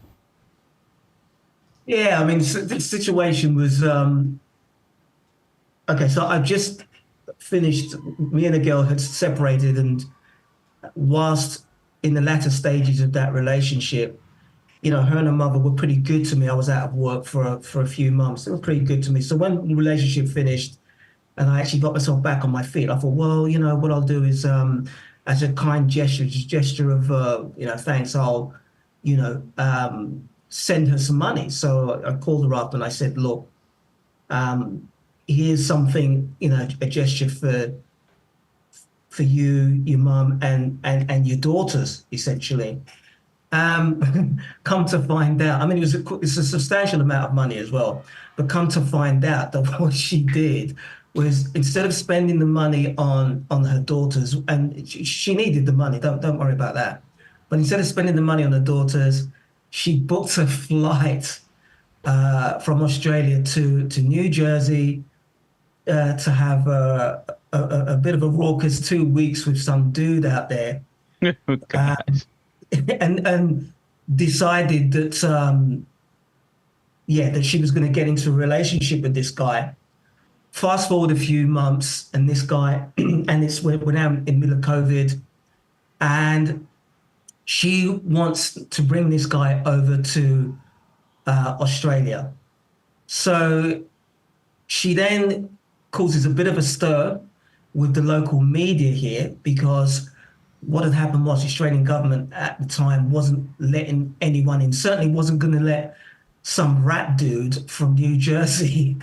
Yeah, I mean, the situation was, okay, so I've just finished, me and a girl had separated, and whilst in the latter stages of that relationship, her and her mother were pretty good to me. I was out of work for a few months. They were pretty good to me. So when the relationship finished and I actually got myself back on my feet, I thought, well, what I'll do is, as a kind gesture of, thanks, I'll, send her some money. So I called her up and I said, look, here's something, a gesture for you, your mum, and your daughters, essentially. Come to find out, I mean, it's a substantial amount of money as well, but come to find out that what she did was, instead of spending the money on her daughters, and she needed the money, don't worry about that, but instead of spending the money on her daughters, she booked a flight from Australia to New Jersey, to have a bit of a raucous 2 weeks with some dude out there, and decided that that she was going to get into a relationship with this guy. Fast forward a few months, and this guy, and we're now in the middle of COVID, and she wants to bring this guy over to Australia. So she then causes a bit of a stir with the local media here, because what had happened was the Australian government at the time wasn't letting anyone in, certainly wasn't going to let some rat dude from New Jersey,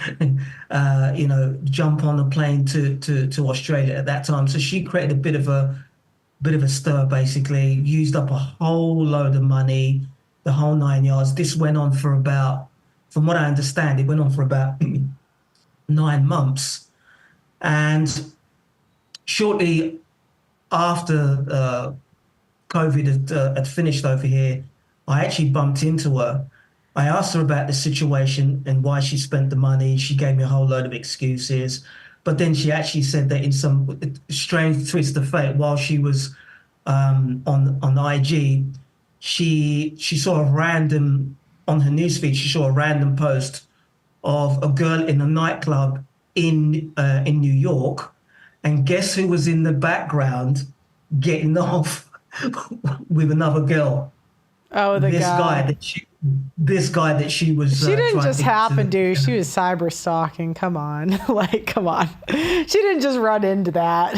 jump on a plane to Australia at that time. So she created a bit of a stir, basically, used up a whole load of money, the whole 9 yards. This went on for about, from what I understand, it went on for about 9 months. And shortly after COVID had finished over here, I actually bumped into her. I asked her about the situation and why she spent the money. She gave me a whole load of excuses. But then she actually said that in some strange twist of fate, while she was on IG, she saw a random, on her newsfeed, she saw a random post of a girl in a nightclub in New York. And guess who was in the background getting off with another girl? Oh, this guy that she was. She didn't just happen to. She was cyber stalking. Come on, come on. She didn't just run into that.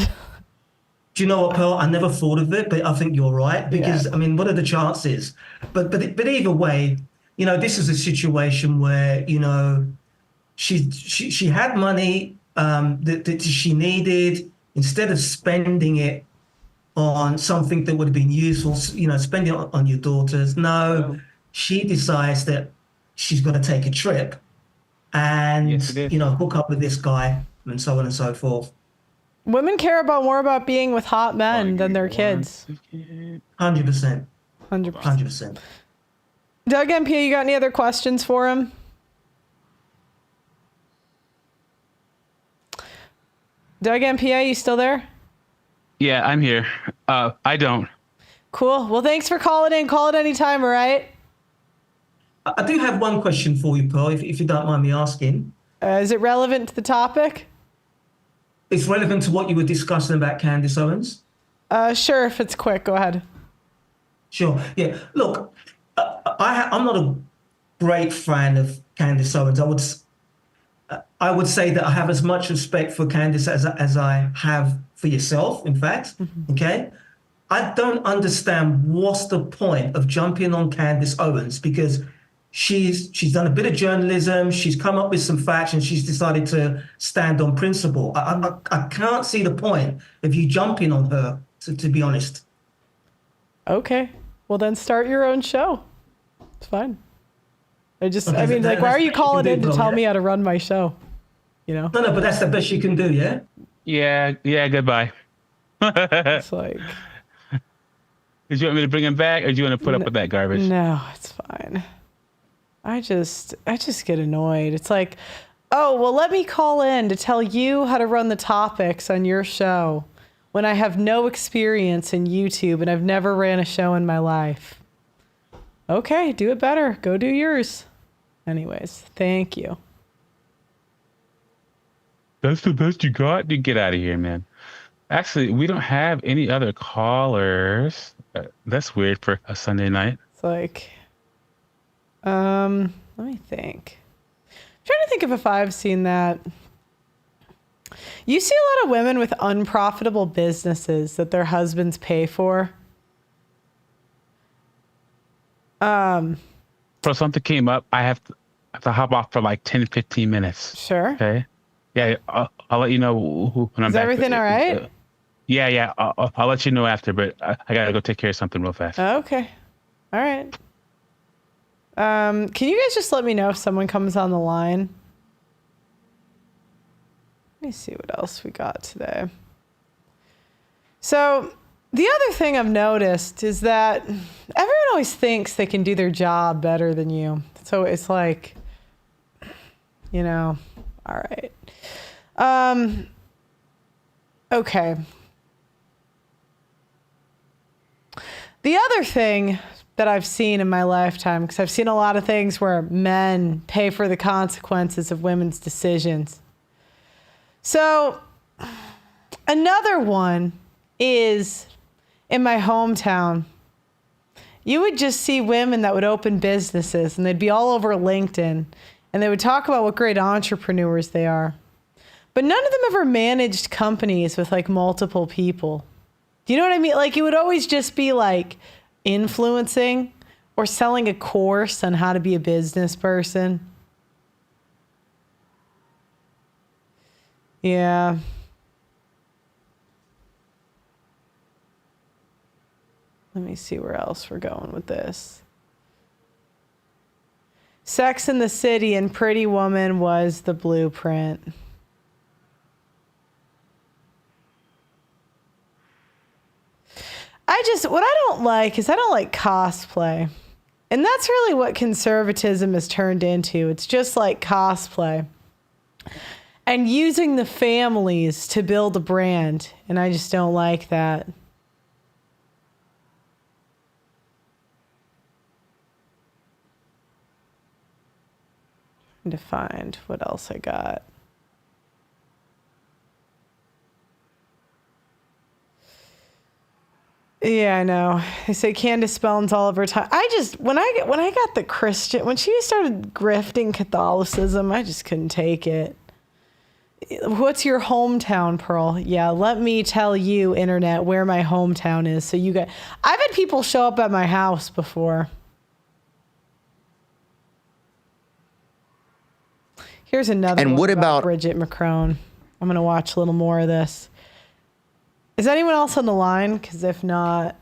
Do you know what, Pearl? I never thought of it, but I think you're right, because I mean, what are the chances? But either way, this is a situation where she had money that she needed. Instead of spending it on something that would have been useful, spending it on your daughters. No, she decides that she's going to take a trip and, hook up with this guy and so on and so forth. Women care more about being with hot men than their kids. 100%. 100%. Doug MP, you got any other questions for him? Doug MPA, you still there? Yeah, I'm here. I don't. Cool. Well, thanks for calling in. Call it any time, all right? I do have one question for you, Pearl, if you don't mind me asking. Is it relevant to the topic? It's relevant to what you were discussing about Candace Owens? Sure, if it's quick. Go ahead. Sure. Yeah. Look, I'm not a great fan of Candace Owens. I would say that I have as much respect for Candace as I have for yourself, in fact, okay? I don't understand what's the point of jumping on Candace Owens, because she's done a bit of journalism, she's come up with some facts, and she's decided to stand on principle. I can't see the point of you jumping on her, to be honest. Okay. Well, then start your own show. It's fine. Why are you calling in to tell me how to run my show? No, but that's the best you can do, yeah? Yeah, goodbye. It's like... Did you want me to bring him back, or do you want to put up with that garbage? No, it's fine. I just get annoyed. It's like, oh, well, let me call in to tell you how to run the topics on your show when I have no experience in YouTube and I've never ran a show in my life. Okay, do it better. Go do yours. Anyways, thank you. That's the best you got? Dude, get out of here, man. Actually, we don't have any other callers. That's weird for a Sunday night. It's like, let me think. I'm trying to think if I've seen that. You see a lot of women with unprofitable businesses that their husbands pay for. For something came up, I have to hop off for like 10, 15 minutes. Sure. Okay. Yeah, I'll let you know when I'm back. Is everything all right? Yeah. I'll let you know after, but I gotta go take care of something real fast. Okay. All right. Can you guys just let me know if someone comes on the line? Let me see what else we got today. So the other thing I've noticed is that everyone always thinks they can do their job better than you. So it's like, all right. Okay. The other thing that I've seen in my lifetime, because I've seen a lot of things where men pay for the consequences of women's decisions. So another one is in my hometown. You would just see women that would open businesses and they'd be all over LinkedIn and they would talk about what great entrepreneurs they are. But none of them ever managed companies with like multiple people. Do you know what I mean? Like it would always just be like influencing or selling a course on how to be a business person. Yeah. Let me see where else we're going with this. Sex and the City and Pretty Woman was the blueprint. What I don't like is I don't like cosplay. And that's really what conservatism has turned into. It's just like cosplay. And using the families to build a brand. And I just don't like that. To find what else I got. Yeah, I know. They say Candace spends all of her time. When I got the Christian, when she started grifting Catholicism, I just couldn't take it. What's your hometown, Pearl? Yeah, let me tell you, internet, where my hometown is. So you I've had people show up at my house before. Here's another and one what about Bridget McCrone. I'm going to watch a little more of this. Is anyone else on the line? Because if not...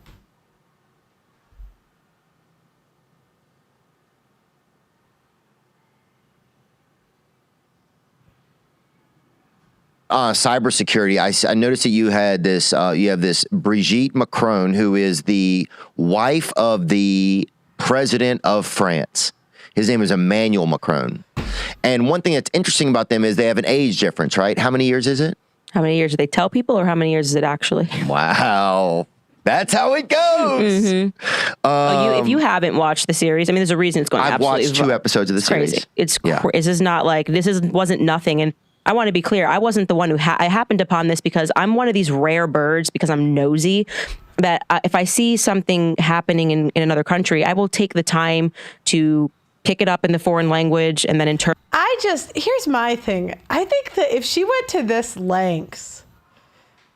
cybersecurity. I noticed that you had this. You have this Brigitte Macron, who is the wife of the president of France. His name is Emmanuel Macron. And one thing that's interesting about them is they have an age difference, right? How many years is it? How many years do they tell people, or how many years is it actually? Wow. That's how it goes. Mm-hmm. If you haven't watched the series, I mean, there's a reason it's going I've absolutely watched 2 episodes of the series. Crazy. This is not like, wasn't nothing. And I want to be clear, I wasn't the one who I happened upon this because I'm one of these rare birds, because I'm nosy, that if I see something happening in another country, I will take the time to pick it up in the foreign language and then here's my thing. I think that if she went to this lengths,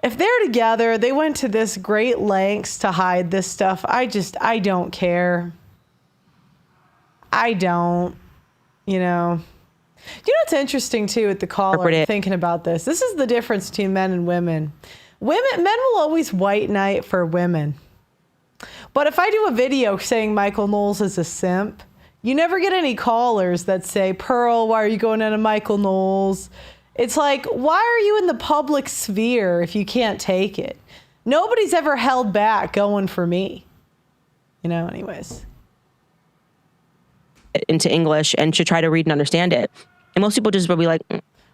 if they're together, they went to this great lengths to hide this stuff. I don't care. I don't, you know. You know what's interesting too with the caller, thinking about this? This is the difference between men and women. Men will always white knight for women. But if I do a video saying Michael Knowles is a simp, you never get any callers that say, Pearl, why are you going into Michael Knowles? It's like, why are you in the public sphere if you can't take it? Nobody's ever held back going for me. You know, anyways. Into English and should try to read and understand it. And most people just will be like,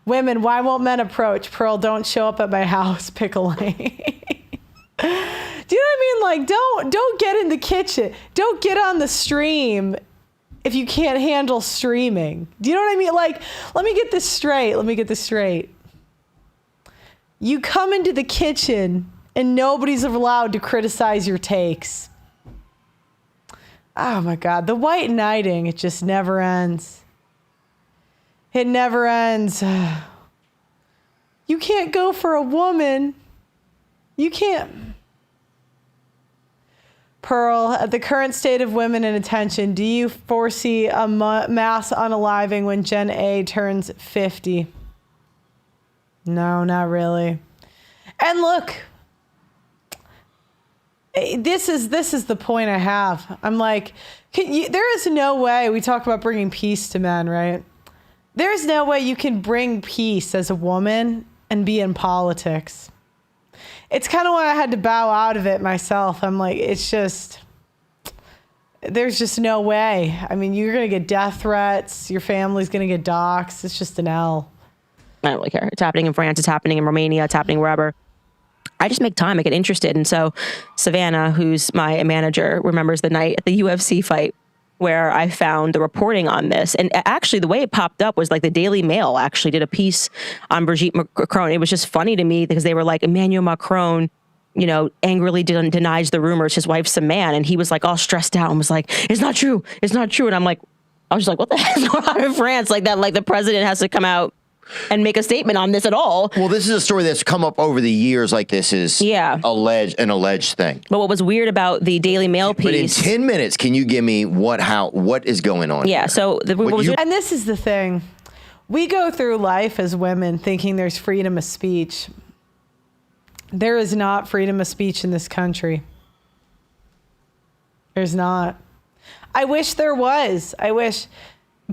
Women, why won't men approach? Pearl, don't show up at my house, pick a lane. Do you know what I mean? Like, don't get in the kitchen. Don't get on the stream if you can't handle streaming. Do you know what I mean? Like, let me get this straight. You come into the kitchen and nobody's allowed to criticize your takes. Oh my God, the white knighting, it just never ends. It never ends. You can't go for a woman. You can't. Pearl, at the current state of women in attention, do you foresee a mass unaliving when Gen A turns 50? No, not really. And look, this is the point I have. I'm like, there is no way, we talk about bringing peace to men, right? There's no way you can bring peace as a woman and be in politics. It's kind of why I had to bow out of it myself. I'm like, there's just no way. I mean, you're going to get death threats. Your family's going to get doxxed. It's just an L. I don't really care. It's happening in France. It's happening in Romania. It's happening wherever. I just make time. I get interested. And so Savannah, who's my manager, remembers the night at the UFC fight where I found the reporting on this. And actually the way it popped up was like the Daily Mail actually did a piece on Brigitte Macron. It was just funny to me because they were like, Emmanuel Macron, you know, angrily denies the rumors his wife's a man. And he was like all stressed out and was like, it's not true. It's not true. And I was just like, what the heck is going on in France? Like that, like the president has to come out and make a statement on this at all. Well, this is a story that's come up over the years. Like this is an alleged thing. But what was weird about the Daily Mail piece? But in 10 minutes, can you give me what is going on? Yeah. Here? So and this is the thing. We go through life as women thinking there's freedom of speech. There is not freedom of speech in this country. There's not. I wish there was.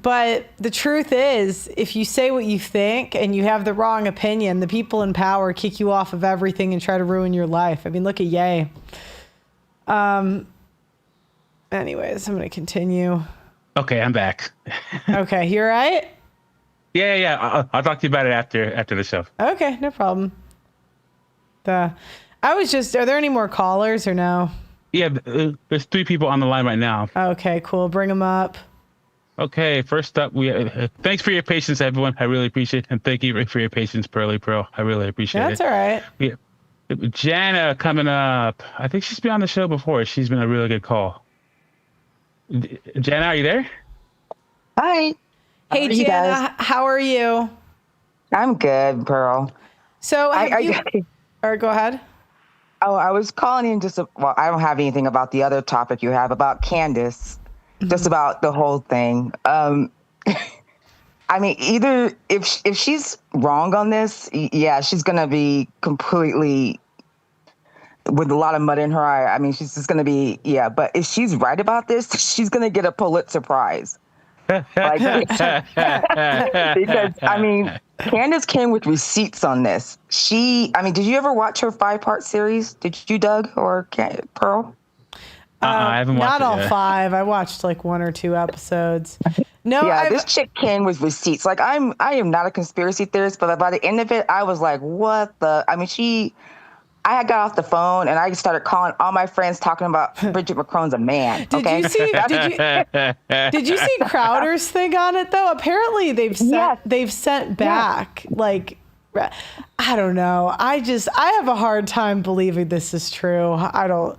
But the truth is, if you say what you think and you have the wrong opinion, the people in power kick you off of everything and try to ruin your life. I mean, look at Ye. Anyways, I'm going to continue. Okay, I'm back. Okay, you all right? Yeah. I'll talk to you about it after the show. Okay, no problem. Are there any more callers or no? Yeah, there's 3 people on the line right now. Okay, cool. Bring them up. Okay, first up, thanks for your patience, everyone. I really appreciate it. And thank you for your patience, Pearly Pro. I really appreciate it. That's all right. Jana coming up. I think she's been on the show before. She's been a really good call. Jana, are you there? Hi. Hey, Jana, how are you? I'm good, Pearl. So, or go ahead. Oh, I was calling in I don't have anything about the other topic you have about Candace. Just about the whole thing. I mean, either if she's wrong on this, yeah, she's going to be completely with a lot of mud in her eye. I mean, she's just going to be, yeah. But if she's right about this, she's going to get a Pulitzer Prize. Because, I mean, Candace came with receipts on this. Did you ever watch her 5-part series? Did you, Doug or Pearl? I haven't watched not all 5. I watched like 1 or 2 episodes. No, yeah, this chick came with receipts. Like I am not a conspiracy theorist, but by the end of it, I was like, what the? I mean, I had got off the phone and I started calling all my friends talking about Bridget Macron's a man. Did you see Crowder's thing on it though? Apparently they've sent back like. I don't know. I have a hard time believing this is true.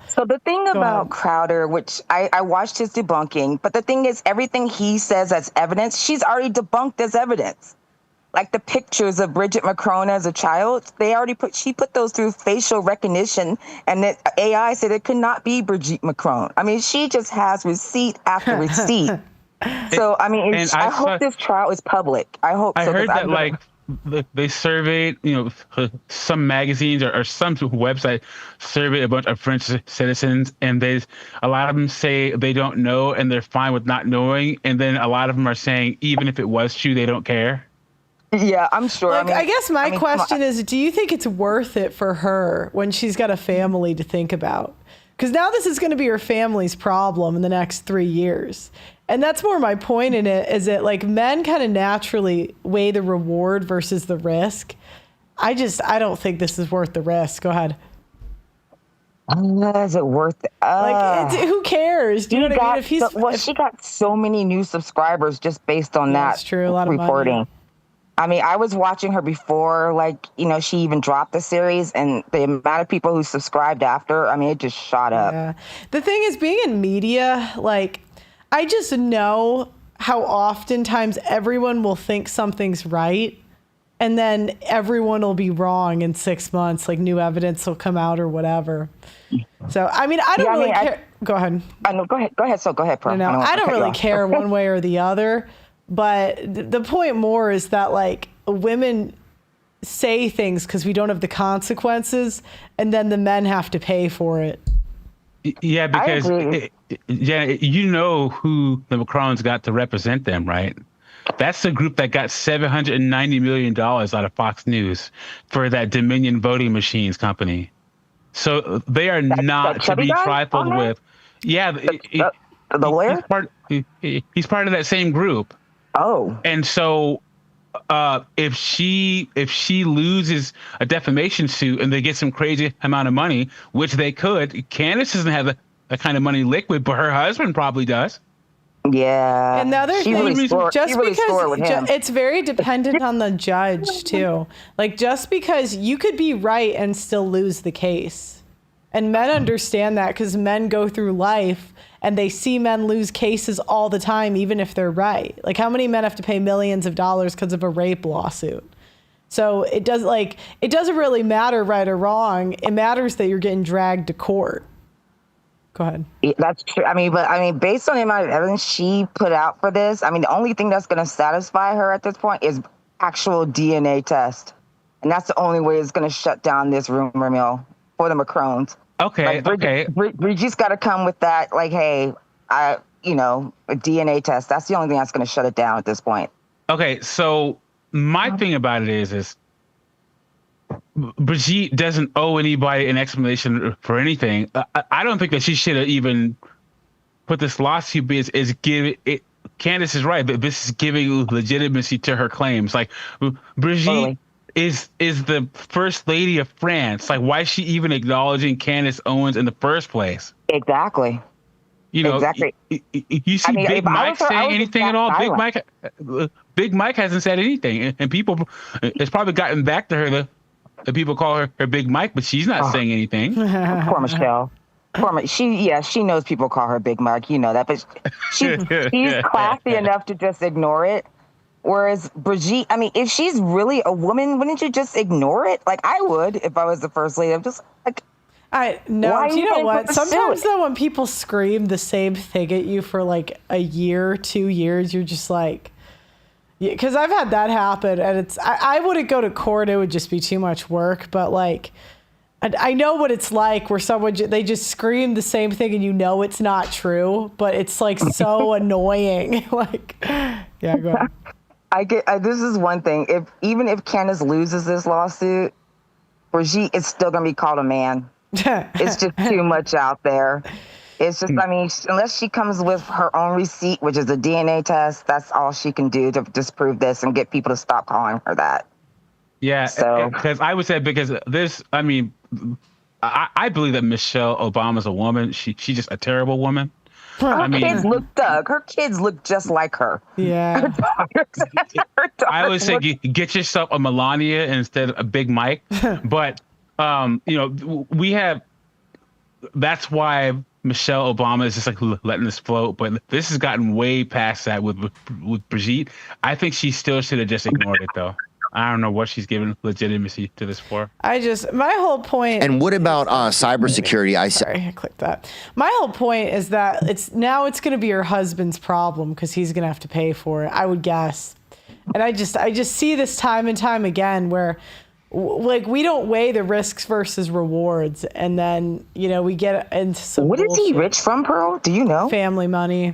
So the thing about Crowder, which I watched his debunking, but the thing is everything he says as evidence, she's already debunked as evidence. Like the pictures of Bridget Macron as a child, she put those through facial recognition and the AI said it could not be Brigitte Macron. I mean, she just has receipt after receipt. So, I mean, I hope this trial is public. I hope so. I heard that they surveyed, some magazines or some website surveyed a bunch of French citizens, and a lot of them say they don't know and they're fine with not knowing, and then a lot of them are saying even if it was true, they don't care. Yeah, I'm sure. I guess my question is, do you think it's worth it for her when she's got a family to think about? Because now this is going to be her family's problem in the next 3 years. And that's more my point in it, is that like men kind of naturally weigh the reward versus the risk. I don't think this is worth the risk. Go ahead. Is it worth it? Who cares? Do you know what I mean? She got so many new subscribers just based on that that's true. A lot of reporting. Money. I mean, I was watching her before, she even dropped the series, and the amount of people who subscribed after, I mean, it just shot up. Yeah. The thing is, being in media, I just know how oftentimes everyone will think something's right, and then everyone will be wrong in 6 months. Like new evidence will come out or whatever. So, I mean, I don't really care. Go ahead. No, go ahead. So go ahead, Pearl. No, I don't really care one way or the other. But the point more is that women say things because we don't have the consequences, and then the men have to pay for it. Yeah, because you know who the Macrons got to represent them, right? That's the group that got $790 million out of Fox News for that Dominion voting machines company. So they are not to be trifled with. Yeah, the lawyer. He's part of that same group. Oh, and so if she loses a defamation suit and they get some crazy amount of money, which they could, Candace doesn't have that kind of money liquid, but her husband probably does. Yeah. And the other thing, really just scored with him. it's very dependent on the judge too. Like, just because you could be right and still lose the case. And men understand that, because men go through life and they see men lose cases all the time, even if they're right. Like, how many men have to pay millions of dollars because of a rape lawsuit? So it doesn't really matter right or wrong. It matters that you're getting dragged to court. Go ahead. Yeah, that's true. I mean, based on the amount of evidence she put out for this, I mean, the only thing that's going to satisfy her at this point is actual DNA test. And that's the only way it's going to shut down this rumor mill for the Macrones. Okay, Brigitte's got to come with that, like, hey, a DNA test. That's the only thing that's going to shut it down at this point. Okay, so my thing about it is Brigitte doesn't owe anybody an explanation for anything. I don't think that she should have even put this lawsuit. Is give it. Candace is right, but this is giving legitimacy to her claims. Like, Brigitte is the first lady of France. Like, why is she even acknowledging Candace Owens in the first place? Exactly. You know, exactly. You see Big Mike saying anything at all? Big Mike hasn't said anything, and people, it's probably gotten back to her. The people call her Big Mike, but she's not saying anything. Poor Michelle. She knows people call her Big Mike. You know that, but she's classy enough to just ignore it. Whereas Brigitte, I mean, if she's really a woman, wouldn't you just ignore it? Like, I would if I was the first lady. I'm just like, No, do you know what? Sometimes though, when people scream the same thing at you for like a year, 2 years, you're just like, because I've had that happen, and I wouldn't go to court. It would just be too much work. But like, I know what it's like where they just scream the same thing and you know it's not true, but it's like so annoying. Like, yeah, go ahead. This is one thing. Even if Candace loses this lawsuit, Brigitte is still gonna be called a man. It's just too much out there. It's just, I mean, unless she comes with her own receipt, which is a DNA test, that's all she can do to disprove this and get people to stop calling her that. Yeah, because I would say, because this, I mean, I believe that Michelle Obama's a woman. She's just a terrible woman. Her kids look Doug. Her kids look just like her. Yeah. I would say get yourself a Melania instead of a Big Mike. But, we have, that's why Michelle Obama is just like letting this float. But this has gotten way past that with Brigitte. I think she still should have just ignored it, though. I don't know what she's giving legitimacy to this for. My whole point. And what about cybersecurity? Sorry, I clicked that. My whole point is that it's going to be her husband's problem because he's going to have to pay for it, I would guess. And I just see this time and time again where, like, we don't weigh the risks versus rewards, and then we get into some. What is he rich from, Pearl? Do you know? Family money.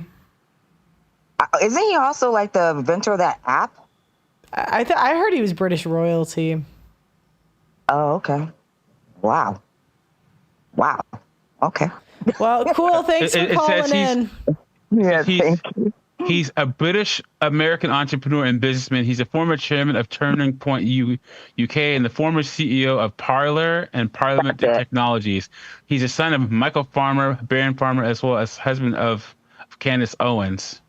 Isn't he also like the inventor of that app? I heard he was British royalty. Oh, okay. Wow. Okay. Well, cool. Thanks for calling in. Yeah, thank you. He's a British American entrepreneur and businessman. He's a former chairman of Turning Point UK and the former CEO of Parler and Parliament Technologies. He's a son of Michael Farmer, Baron Farmer, as well as husband of Candace Owens.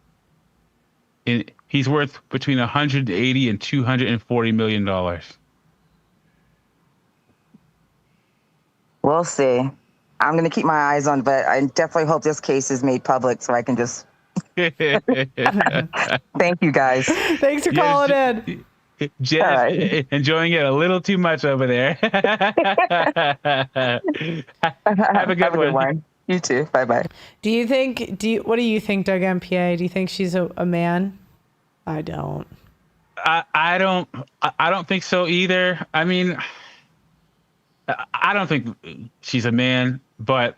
He's worth between $180 and $240 million. We'll see. I'm going to keep my eyes on, but I definitely hope this case is made public so I can just. Thank you, guys. Thanks for calling in. Jess, enjoying it a little too much over there. Have a good one. You too. Bye-bye. What do you think, Doug MPA? Do you think she's a man? I don't. I don't think so either. I mean, I don't think she's a man, but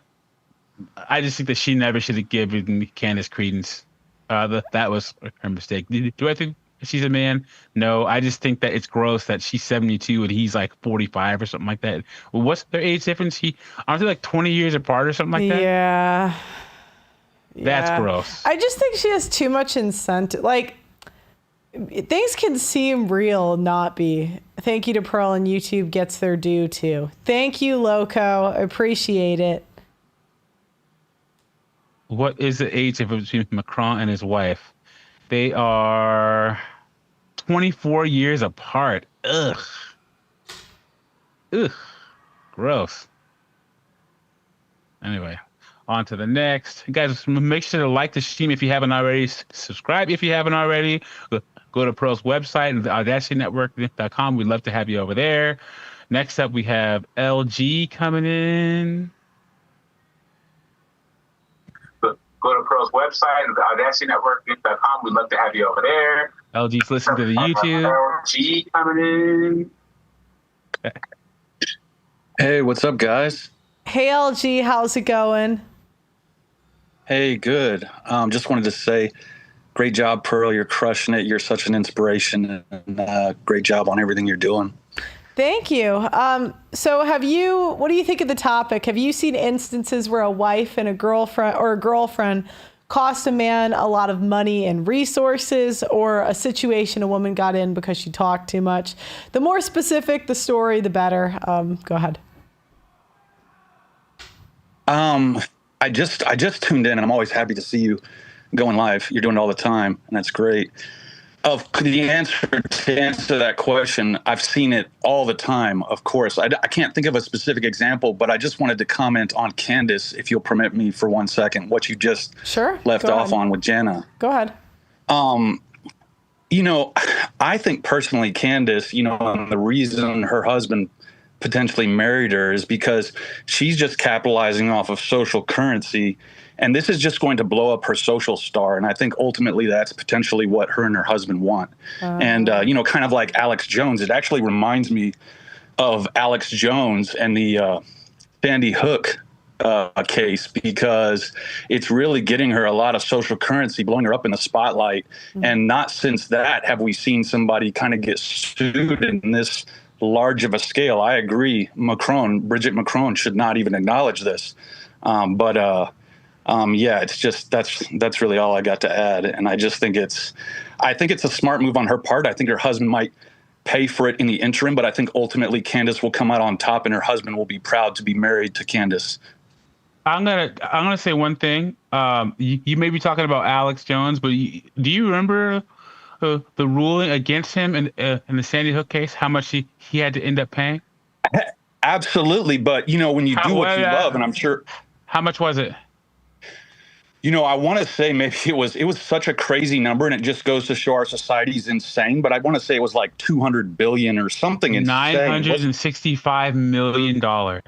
I just think that she never should have given Candace credence. That was her mistake. Do I think she's a man? No, I just think that it's gross that she's 72 and he's like 45 or something like that. Well, what's their age difference? Aren't they like 20 years apart or something like that? Yeah. That's gross. I just think she has too much incentive. Like, Things can seem real, not be. Thank you to Pearl, and YouTube gets their due too. Thank you, Loco. Appreciate it. What is the age difference between Macron and his wife? They are 24 years apart. Ugh. Gross. Anyway, on to the next. Guys, make sure to like the stream if you haven't already. Subscribe if you haven't already. Go to Pearl's website, audacitynetwork.com. We'd love to have you over there. Next up, we have LG coming in. Go to Pearl's website, audacitynetwork.com. We'd love to have you over there. LG's listening to the YouTube. LG coming in. Hey, what's up, guys? Hey, LG, how's it going? Hey, good. Just wanted to say, great job, Pearl. You're crushing it. You're such an inspiration, and great job on everything you're doing. Thank you. So what do you think of the topic? Have you seen instances where a wife and a girlfriend cost a man a lot of money and resources, or a situation a woman got in because she talked too much? The more specific the story, the better. Go ahead. I just tuned in, and I'm always happy to see you going live. You're doing it all the time, and that's great. The answer to that question, I've seen it all the time, of course. I can't think of a specific example, but I just wanted to comment on Candace, if you'll permit me for 1 second, what you just left off on with Jenna. Go ahead. I think personally, Candace, the reason her husband potentially married her is because she's just capitalizing off of social currency. And this is just going to blow up her social star. And I think ultimately that's potentially what her and her husband want. And, kind of like Alex Jones, it actually reminds me of Alex Jones and the Sandy Hook case, because it's really getting her a lot of social currency, blowing her up in the spotlight. And not since that have we seen somebody kind of get sued in this large of a scale. I agree. Bridget Macron should not even acknowledge this. It's just that's really all I got to add. And I just think it's a smart move on her part. I think her husband might pay for it in the interim, but I think ultimately Candace will come out on top, and her husband will be proud to be married to Candace. I'm gonna say one thing. You may be talking about Alex Jones, but do you remember the ruling against him in the Sandy Hook case? How much he had to end up paying? Absolutely, but when you do what you love, and I'm sure. How much was it? I want to say maybe it was such a crazy number, and it just goes to show our society's insane. But I want to say it was like $200 billion or something insane. $965 million.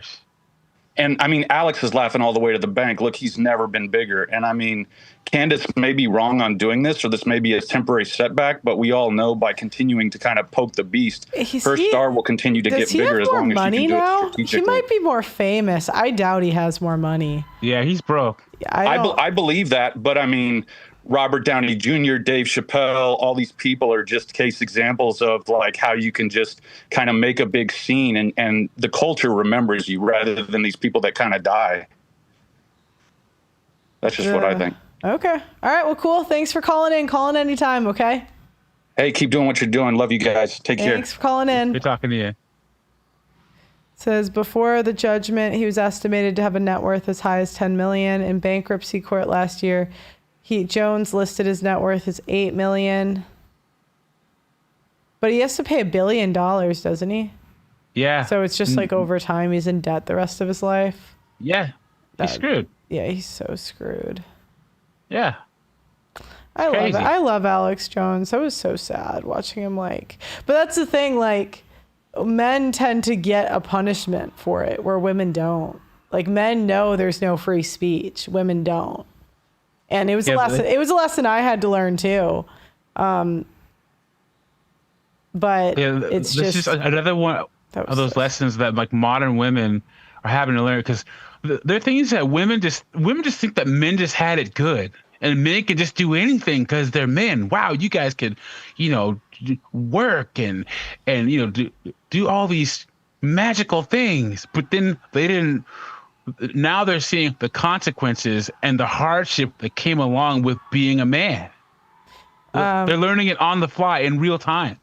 And I mean, Alex is laughing all the way to the bank. Look, he's never been bigger. And I mean, Candace may be wrong on doing this, or this may be a temporary setback, but we all know by continuing to kind of poke the beast, her star will continue to get bigger as long as she can do it strategically. He might be more famous. I doubt he has more money. Yeah, he's broke. I believe that, but I mean, Robert Downey Jr., Dave Chappelle, all these people are just case examples of like how you can just kind of make a big scene and the culture remembers you rather than these people that kind of die. That's just what I think. Okay. All right. Well, cool. Thanks for calling in. Call in anytime. Okay. Hey, keep doing what you're doing. Love you guys. Take care. Thanks for calling in. Good talking to you. Says before the judgment, he was estimated to have a net worth as high as $10 million. In bankruptcy court last year, Jones listed his net worth as $8 million. But he has to pay $1 billion, doesn't he? Yeah. So it's just like over time he's in debt the rest of his life. Yeah. He's screwed. Yeah, he's so screwed. Yeah. I love it. I love Alex Jones. I was so sad watching him but that's the thing, men tend to get a punishment for it where women don't. Like men know there's no free speech. Women don't. And it was a lesson. It was a lesson I had to learn too. But it's just another one of those lessons that like modern women are having to learn, because there are things that women just think that men just had it good, and men can just do anything because they're men. Wow, you guys could, work and do all these magical things, but then they didn't. Now they're seeing the consequences and the hardship that came along with being a man. They're learning it on the fly in real time.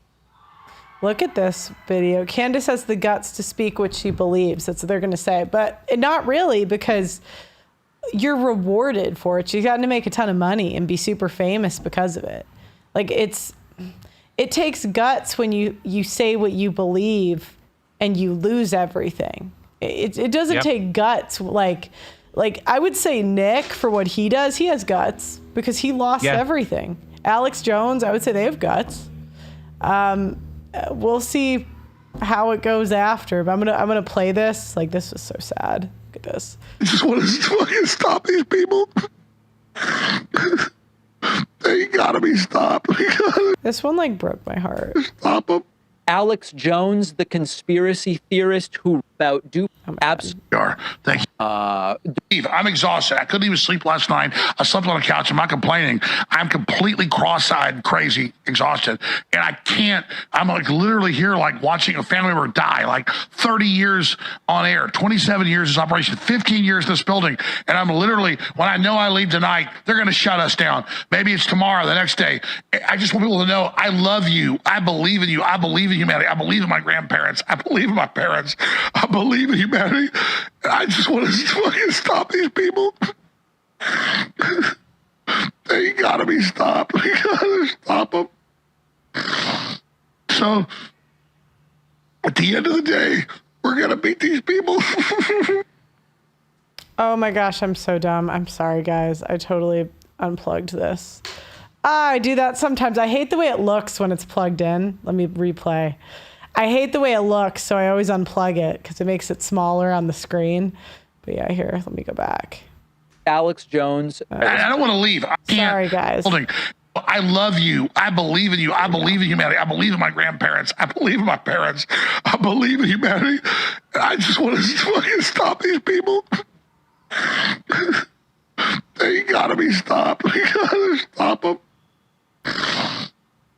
Look at this video. Candace has the guts to speak what she believes. That's what they're going to say. But not really, because you're rewarded for it. She's gotten to make a ton of money and be super famous because of it. Like, it takes guts when you say what you believe and you lose everything. It doesn't take guts. Like I would say Nick, for what he does, he has guts because he lost everything. Alex Jones, I would say they have guts. We'll see how it goes after, but I'm gonna play this. Like, this was so sad. Look at this. I just want to fucking stop these people. They gotta be stopped. This one like broke my heart. Stop them. Alex Jones, the conspiracy theorist who about Thank you. I'm exhausted. I couldn't even sleep last night. I slept on the couch. I'm not complaining. I'm completely cross-eyed, crazy, exhausted. And I can't, I'm like literally here like watching a family member die, like 30 years on air, 27 years this operation, 15 years in this building. And I'm literally, when I know I leave tonight, they're going to shut us down. Maybe it's tomorrow, the next day. I just want people to know I love you. I believe in you. I believe in humanity. I believe in my grandparents. I believe in my parents. I believe in humanity. I just want to fucking stop these people. They gotta be stopped. We gotta stop them. So, at the end of the day, we're gonna beat these people. Oh my gosh, I'm so dumb. I'm sorry, guys. I totally unplugged this. I do that sometimes. I hate the way it looks when it's plugged in. Let me replay. I hate the way it looks, so I always unplug it because it makes it smaller on the screen. But yeah, here, let me go back. Alex Jones. I don't want to leave. I can't. Sorry, guys. I love you. I believe in you. I believe in humanity. I believe in my grandparents. I believe in my parents. I believe in humanity. I just want to fucking stop these people. They gotta be stopped. We gotta stop them.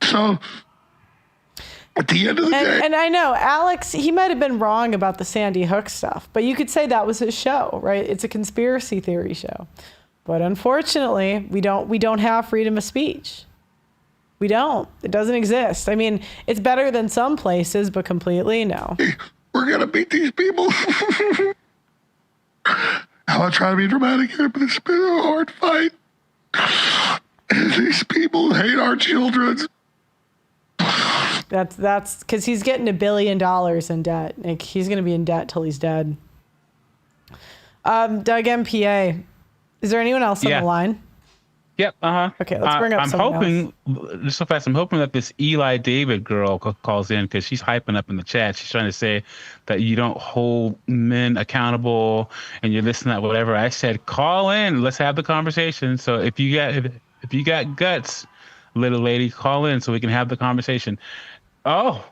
So, at the end of the day. And I know Alex, he might have been wrong about the Sandy Hook stuff, but you could say that was his show, right? It's a conspiracy theory show. But unfortunately, we don't have freedom of speech. We don't. It doesn't exist. I mean, it's better than some places, but completely no. We're gonna beat these people. I'm not trying to be dramatic here, but it's been a hard fight. And these people hate our children. That's because he's getting $1 billion in debt. Like, he's going to be in debt till he's dead. Doug MPA, is there anyone else on the line? Yep. Okay, let's bring up someone else. Just so fast, I'm hoping that this Eli David girl calls in because she's hyping up in the chat. She's trying to say that you don't hold men accountable and you're listening to whatever I said. Call in. Let's have the conversation. So if you got guts, little lady, call in so we can have the conversation. Oh,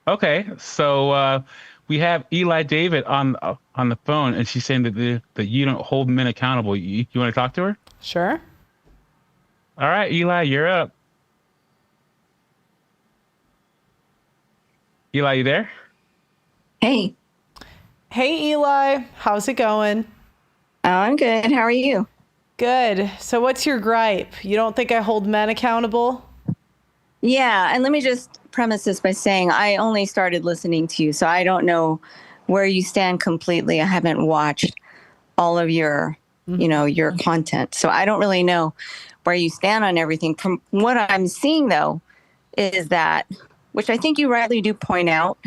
okay. So we have Eli David on the phone, and she's saying that you don't hold men accountable. You want to talk to her? Sure. All right, Eli, you're up. Eli, you there? Hey. Hey, Eli. How's it going? Oh, I'm good. How are you? Good. So what's your gripe? You don't think I hold men accountable? Yeah, and let me just premise this by saying I only started listening to you, so I don't know where you stand completely. I haven't watched all of your, your content. So I don't really know where you stand on everything. From what I'm seeing, though, is that, which I think you rightly do point out,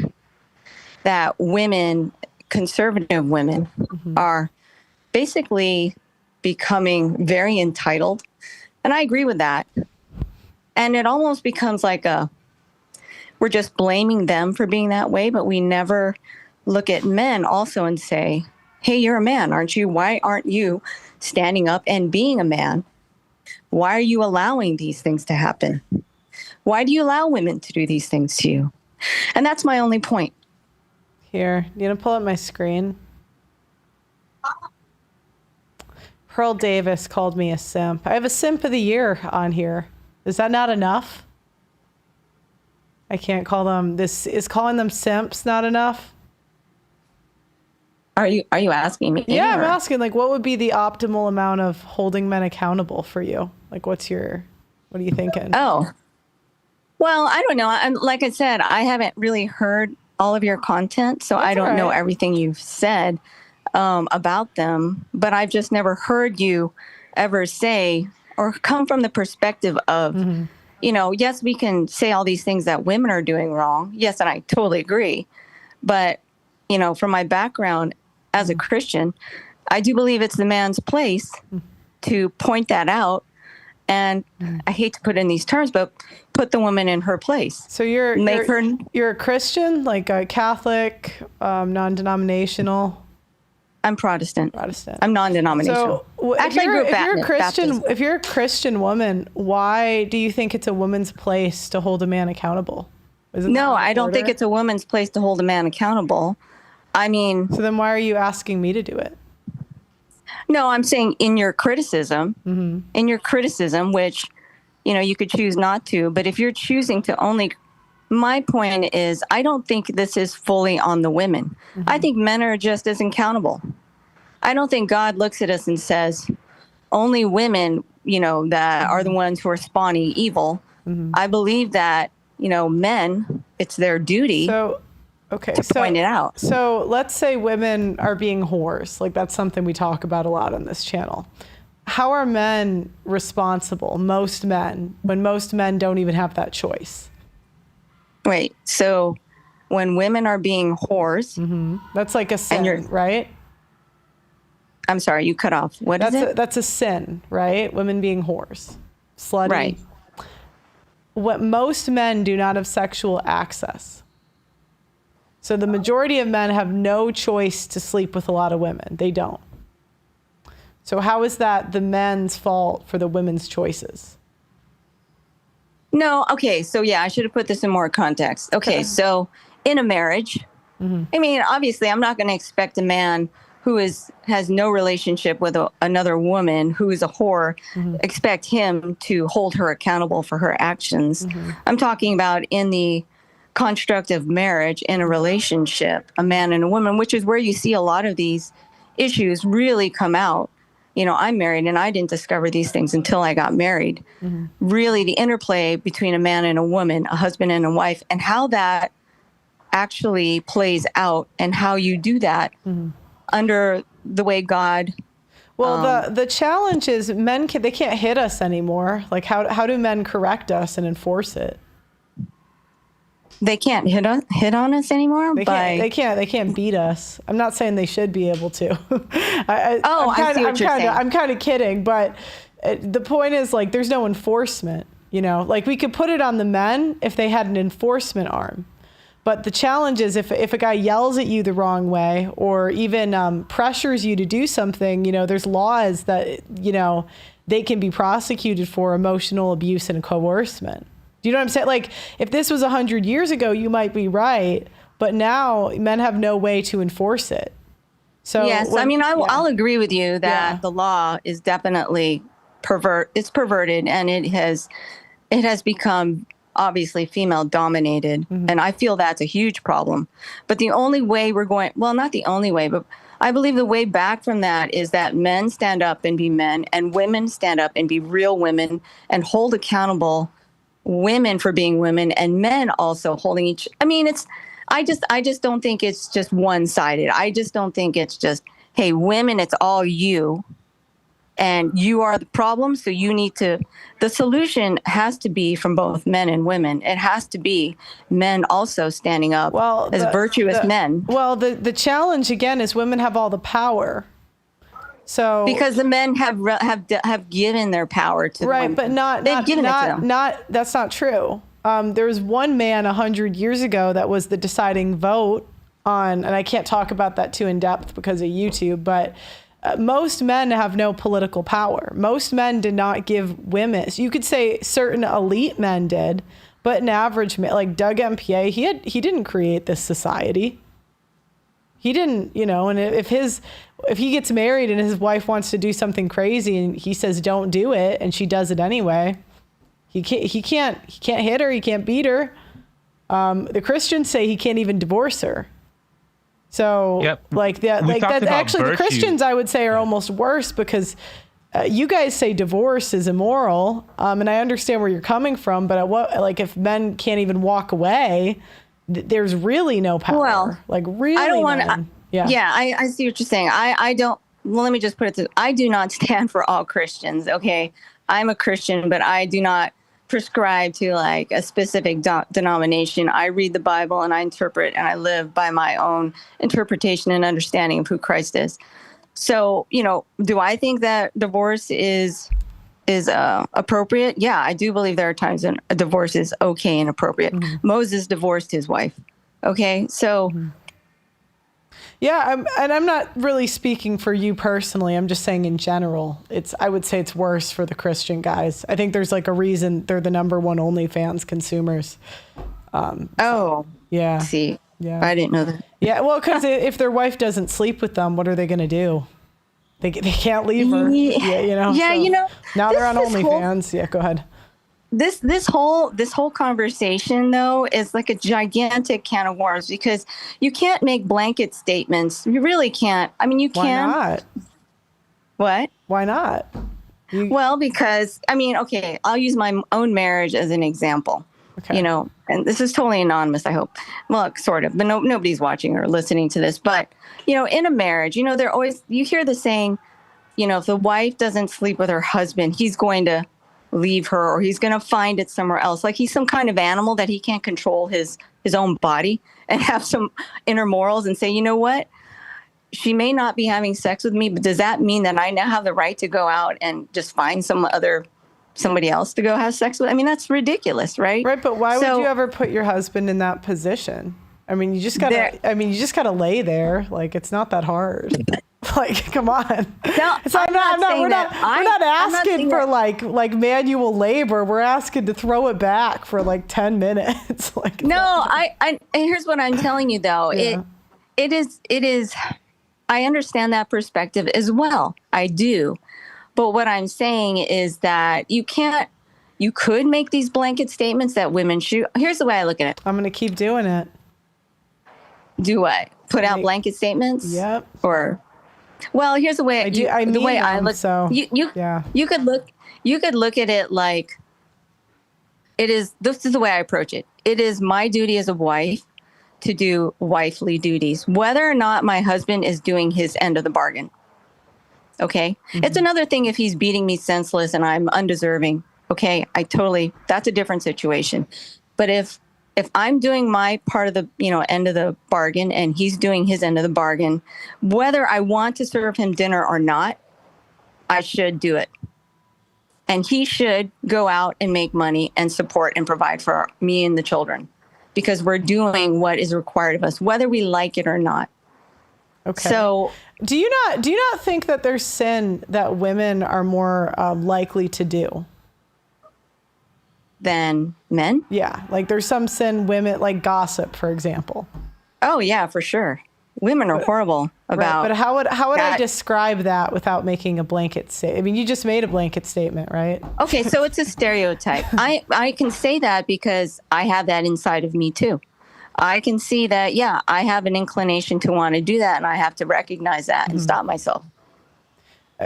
that women, conservative women, are basically becoming very entitled. And I agree with that. And it almost becomes like we're just blaming them for being that way, but we never look at men also and say, hey, you're a man, aren't you? Why aren't you standing up and being a man? Why are you allowing these things to happen? Why do you allow women to do these things to you? And that's my only point. Here, you gonna pull up my screen? Pearl Davis called me a simp. I have a simp of the year on here. Is that not enough? I can't call them this. Is calling them simps not enough? Are you asking me? Yeah, I'm asking, like, what would be the optimal amount of holding men accountable for you? Like, what's your What are you thinking? Oh, well, I don't know. Like I said, I haven't really heard all of your content, so I don't know everything you've said about them. But I've just never heard you ever say or come from the perspective of, you know, yes, we can say all these things that women are doing wrong. Yes, and I totally agree. But, you know, from my background as a Christian, I do believe it's the man's place to point that out. And I hate to put it in these terms, but put the woman in her place. So you're a Christian, like a Catholic, non-denominational? I'm Protestant. I'm non-denominational. So actually, I grew up Baptist. If you're a Christian woman, why do you think it's a woman's place to hold a man accountable? No, I don't think it's a woman's place to hold a man accountable. I mean, so then why are you asking me to do it? No, I'm saying in your criticism, which, you know, you could choose not to, but if you're choosing to only, my point is, I don't think this is fully on the women. I think men are just as accountable. I don't think God looks at us and says, only women, you know, that are the ones who are spawning evil. I believe that, you know, men, it's their duty to point it out. So let's say women are being whores. Like, that's something we talk about a lot on this channel. How are men responsible? Most men, when most men don't even have that choice. Wait, so when women are being whores, that's like a sin, right? I'm sorry, you cut off. What is it? That's a sin, right? Women being whores, slutty. Right. What most men do not have sexual access. So the majority of men have no choice to sleep with a lot of women. They don't. So how is that the men's fault for the women's choices? No, okay, so yeah, I should have put this in more context. Okay, so in a marriage, I mean, obviously, I'm not going to expect a man who has no relationship with another woman who is a whore, expect him to hold her accountable for her actions. I'm talking about in the construct of marriage, in a relationship, a man and a woman, which is where you see a lot of these issues really come out. You know, I'm married and I didn't discover these things until I got married. Really, the interplay between a man and a woman, a husband and a wife, and how that actually plays out and how you do that under the way God. Well, the challenge is they can't hit us anymore. Like, how do men correct us and enforce it? They can't hit on us anymore. They can't beat us. I'm not saying they should be able to. I'm kind of kidding, but the point is, like, there's no enforcement. You know, like, we could put it on the men if they had an enforcement arm. But the challenge is if a guy yells at you the wrong way or even pressures you to do something, you know, there's laws that, you know, they can be prosecuted for emotional abuse and coercion. Do you know what I'm saying? Like, if this was 100 years ago, you might be right. But now men have no way to enforce it. So yes, I mean, I'll agree with you that the law is definitely perverted, and it has become obviously female dominated. And I feel that's a huge problem. But the only way not the only way, but I believe the way back from that is that men stand up and be men and women stand up and be real women and hold accountable women for being women and men also holding I just don't think it's just one-sided. I just don't think it's just, hey, women, it's all you. And you are the problem, so you need to. The solution has to be from both men and women. It has to be men also standing up as virtuous men. Well, the challenge again is women have all the power. So because the men have given their power to right, women. but they've given it to them. That's not true. There was one man 100 years ago that was the deciding vote on, and I can't talk about that too in depth because of YouTube, but. Most men have no political power. Most men did not give women. So you could say certain elite men did, but an average man, like Doug MPA, he didn't create this society. He didn't, you know. And if he gets married and his wife wants to do something crazy and he says don't do it, and she does it anyway, he can't hit her. He can't beat her. The Christians say he can't even divorce her. So like that, actually virtue. The Christians I would say are almost worse because you guys say divorce is immoral, and I understand where you're coming from, but if men can't even walk away, there's really no power. Well, really, I don't want to. Yeah, I see what you're saying. I don't. Well, let me just put it this: I do not stand for all Christians. Okay, I'm a Christian, but I do not prescribe to like a specific denomination. I read the Bible and I interpret and I live by my own interpretation and understanding of who Christ is. So, do I think that divorce is appropriate? Yeah, I do believe there are times when a divorce is okay and appropriate. Mm-hmm. Moses divorced his wife. Okay, so. Mm-hmm. Yeah, I'm not really speaking for you personally. I'm just saying in general, I would say it's worse for the Christian guys. I think there's like a reason they're the number one OnlyFans consumers. Yeah. See, yeah, I didn't know that. Yeah, well, because if their wife doesn't sleep with them, what are they going to do? They can't leave her. Yeah, Yeah, now they're on OnlyFans. Yeah, go ahead. This whole conversation though is like a gigantic can of worms because you can't make blanket statements. You really can't. I mean, you can. Why not? What? Why not? Well, because okay, I'll use my own marriage as an example. Okay. And this is totally anonymous, I hope. Well, sort of, but nobody's watching or listening to this. But in a marriage, they're always, you hear the saying, if the wife doesn't sleep with her husband, he's going to leave her or he's going to find it somewhere else. Like he's some kind of animal that he can't control his own body and have some inner morals and say, you know what? She may not be having sex with me, but does that mean that I now have the right to go out and just find somebody else to go have sex with? I mean, that's ridiculous, right? Right. But why would you ever put your husband in that position? I mean, you just gotta lay there. Like, it's not that hard. Like, come on. No, we're not asking for like manual labor. We're asking to throw it back for like 10 minutes. Like, no, and here's what I'm telling you though. Yeah. It is, I understand that perspective as well. I do. But what I'm saying is that you could make these blanket statements that women should. Here's the way I look at it. I'm going to keep doing it. Do what? Put out blanket statements? Yep. Well, here's the way I look. So you could look at it like it is. This is the way I approach it. It is my duty as a wife to do wifely duties, whether or not my husband is doing his end of the bargain. Okay. Mm-hmm. It's another thing if he's beating me senseless and I'm undeserving. Okay. That's a different situation. But if I'm doing my part of the, end of the bargain and he's doing his end of the bargain, whether I want to serve him dinner or not, I should do it. And he should go out and make money and support and provide for me and the children because we're doing what is required of us, whether we like it or not. Okay. So do you not think that there's sin that women are more likely to do than men? Yeah. Like there's some sin women, like gossip, for example. Oh yeah, for sure. Women are horrible about. Right, but how would I describe that without making a blanket statement? I mean, you just made a blanket statement, right? Okay. So it's a stereotype. I can say that because I have that inside of me too. I can see that, yeah, I have an inclination to want to do that, and I have to recognize that and stop myself.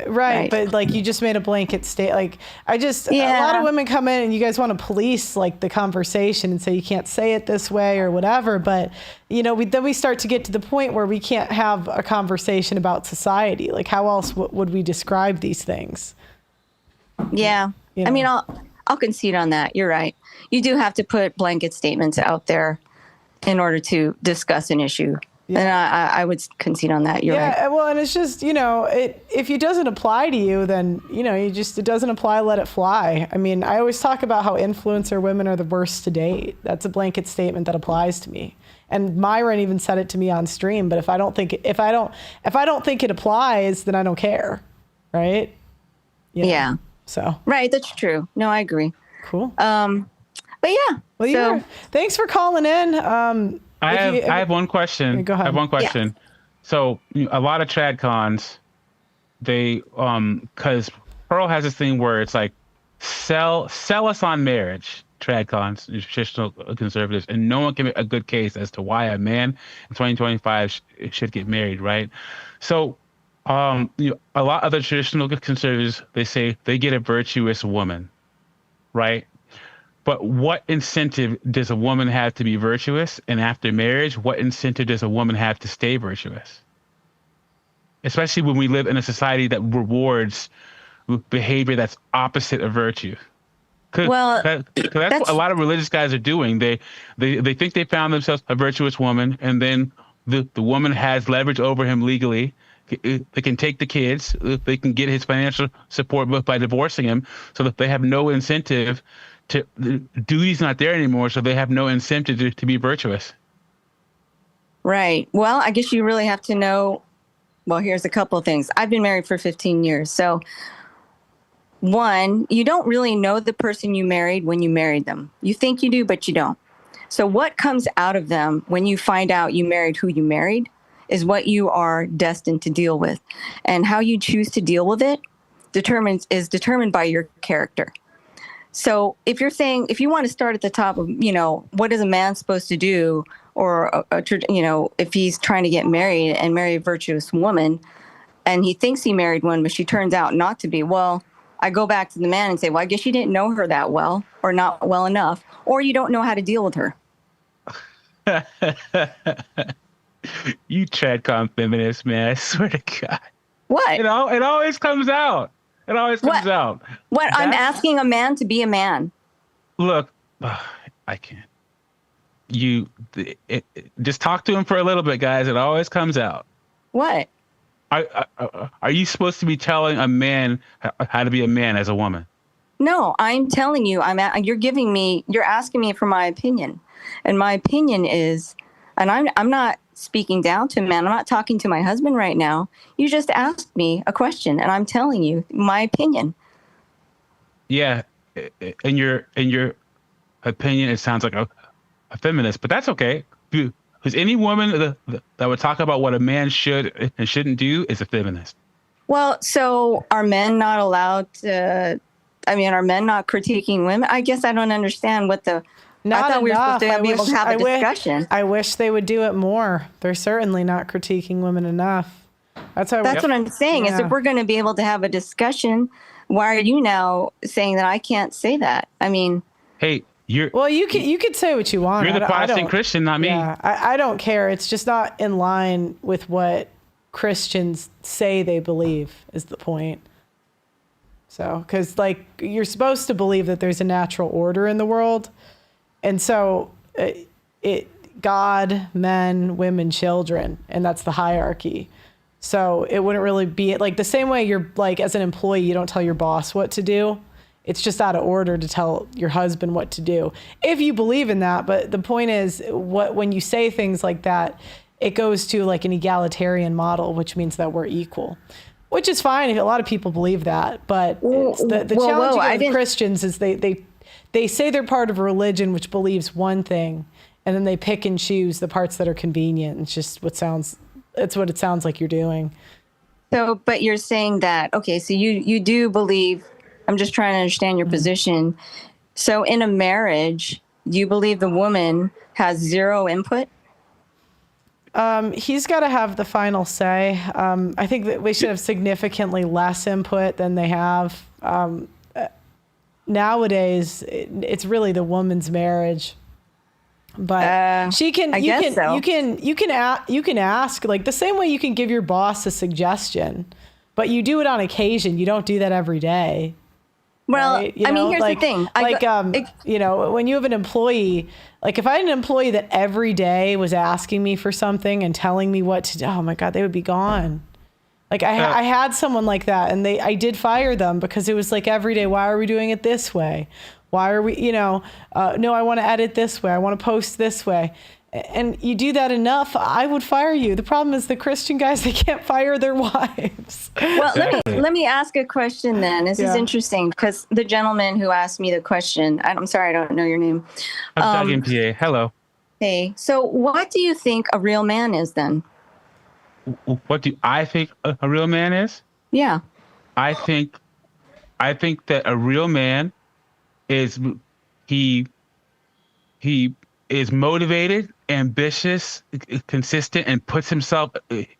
Right, but like you just made a blanket statement. Like a lot of women come in and you guys want to police like the conversation and say you can't say it this way or whatever. But then we start to get to the point where we can't have a conversation about society. Like how else would we describe these things? Yeah, I mean, I'll concede on that. You're right. You do have to put blanket statements out there in order to discuss an issue. Yeah. And I would concede on that. You're right. Yeah, well, and it's just, if it doesn't apply to you, then, it doesn't apply, let it fly. I mean, I always talk about how influencer women are the worst to date. That's a blanket statement that applies to me. And Myron even said it to me on stream, but if I don't think it applies, then I don't care. Right? Yeah. So. Right, that's true. No, I agree. Cool. But yeah. Well, thanks for calling in. I have one question. Okay, go ahead. I have one question. Yeah. So a lot of trad cons, they because Pearl has this thing where it's like sell us on marriage. Trad cons, traditional conservatives, and no one can make a good case as to why a man in 2025 should get married, right? So A lot of the traditional conservatives, they say they get a virtuous woman, right? But what incentive does a woman have to be virtuous? And after marriage, what incentive does a woman have to stay virtuous? Especially when we live in a society that rewards behavior that's opposite of virtue. Well, that's what a lot of religious guys are doing. They think they found themselves a virtuous woman, and then the woman has leverage over him legally. They can take the kids. They can get his financial support by divorcing him, so that they have no incentive to. Duty's not there anymore, so they have no incentive to be virtuous. Right. Well, I guess you really have to know. Well, here's a couple of things. I've been married for 15 years, so. One, you don't really know the person you married when you married them. You think you do, but you don't. So what comes out of them when you find out you married who you married is what you are destined to deal with. And how you choose to deal with it is determined by your character. So if you want to start at the top of, what is a man supposed to do, or, if he's trying to get married and marry a virtuous woman and he thinks he married one, but she turns out not to be, well, I go back to the man and say, well, I guess you didn't know her that well, or not well enough, or you don't know how to deal with her. You treadcom feminist, man. I swear to God. What? It always comes out. It always comes out. What? I'm asking a man to be a man. Look, I can't. Just talk to him for a little bit, guys. It always comes out. What? Are you supposed to be telling a man how to be a man as a woman? No, I'm telling you. You're asking me for my opinion, and my opinion is, and I'm not speaking down to a man. I'm not talking to my husband right now. You just asked me a question, and I'm telling you my opinion. Yeah, in your opinion, it sounds like a feminist, but that's okay. Because any woman that would talk about what a man should and shouldn't do is a feminist. Well, so are men not allowed to? Are men not critiquing women? I guess I don't understand what the. Not I thought we were enough. supposed to be able to have a discussion. I wish they would do it more. They're certainly not critiquing women enough. That's what I'm saying. Yeah. Is if we're going to be able to have a discussion, why are you now saying that I can't say that? Hey. You could say what you want. You're the Protestant Christian, not me. Yeah, I don't care. It's just not in line with what Christians say they believe is the point. So, because you're supposed to believe that there's a natural order in the world, and so God, men, women, children, and that's the hierarchy. So it wouldn't really be the same way you're as an employee, you don't tell your boss what to do. It's just out of order to tell your husband what to do if you believe in that. But the point is, when you say things like that, it goes to an egalitarian model, which means that we're equal, which is fine if a lot of people believe that. But the challenge with Christians is they say they're part of a religion which believes one thing, and then they pick and choose the parts that are convenient. It's just it's what it sounds like you're doing. So, but you're saying that, okay, so you do believe. I'm just trying to understand your position. So in a marriage, you believe the woman has zero input? He's got to have the final say. I think that we should have significantly less input than they have. Nowadays, it's really the woman's marriage. But you can ask the same way you can give your boss a suggestion, but you do it on occasion. You don't do that every day. Well, right? here's the thing. When you have an employee, if I had an employee that every day was asking me for something and telling me what to do, oh my God, they would be gone. I had someone like that, and I did fire them because it was every day, why are we doing it this way? Why are we, no, I want to edit this way. I want to post this way. And you do that enough, I would fire you. The problem is the Christian guys, they can't fire their wives. Well, let me ask a question then. This is interesting because the gentleman who asked me the question, I'm sorry, I don't know your name. I'm Doug MPA. Hello. Hey, so what do you think a real man is then? What do I think a real man is? Yeah. I think that a real man is he is motivated, ambitious, consistent, and puts himself,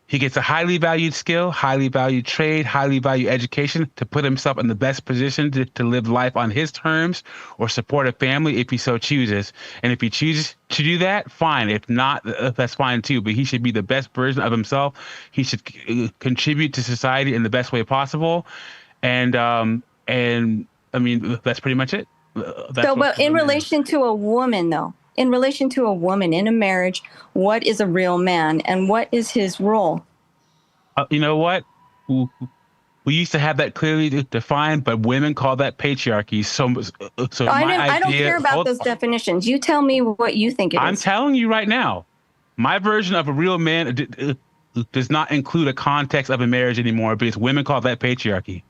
he gets a highly valued skill, highly valued trade, highly valued education to put himself in the best position to live life on his terms or support a family if he so chooses. And if he chooses to do that, fine. If not, that's fine too. But he should be the best version of himself. He should contribute to society in the best way possible. And I mean, that's pretty much it. But in relation to a woman, though, in relation to a woman in a marriage, what is a real man and what is his role? You know what? We used to have that clearly defined, but women call that patriarchy. So I don't care about those definitions. You tell me what you think it is. I'm telling you right now, my version of a real man does not include a context of a marriage anymore because women call that patriarchy.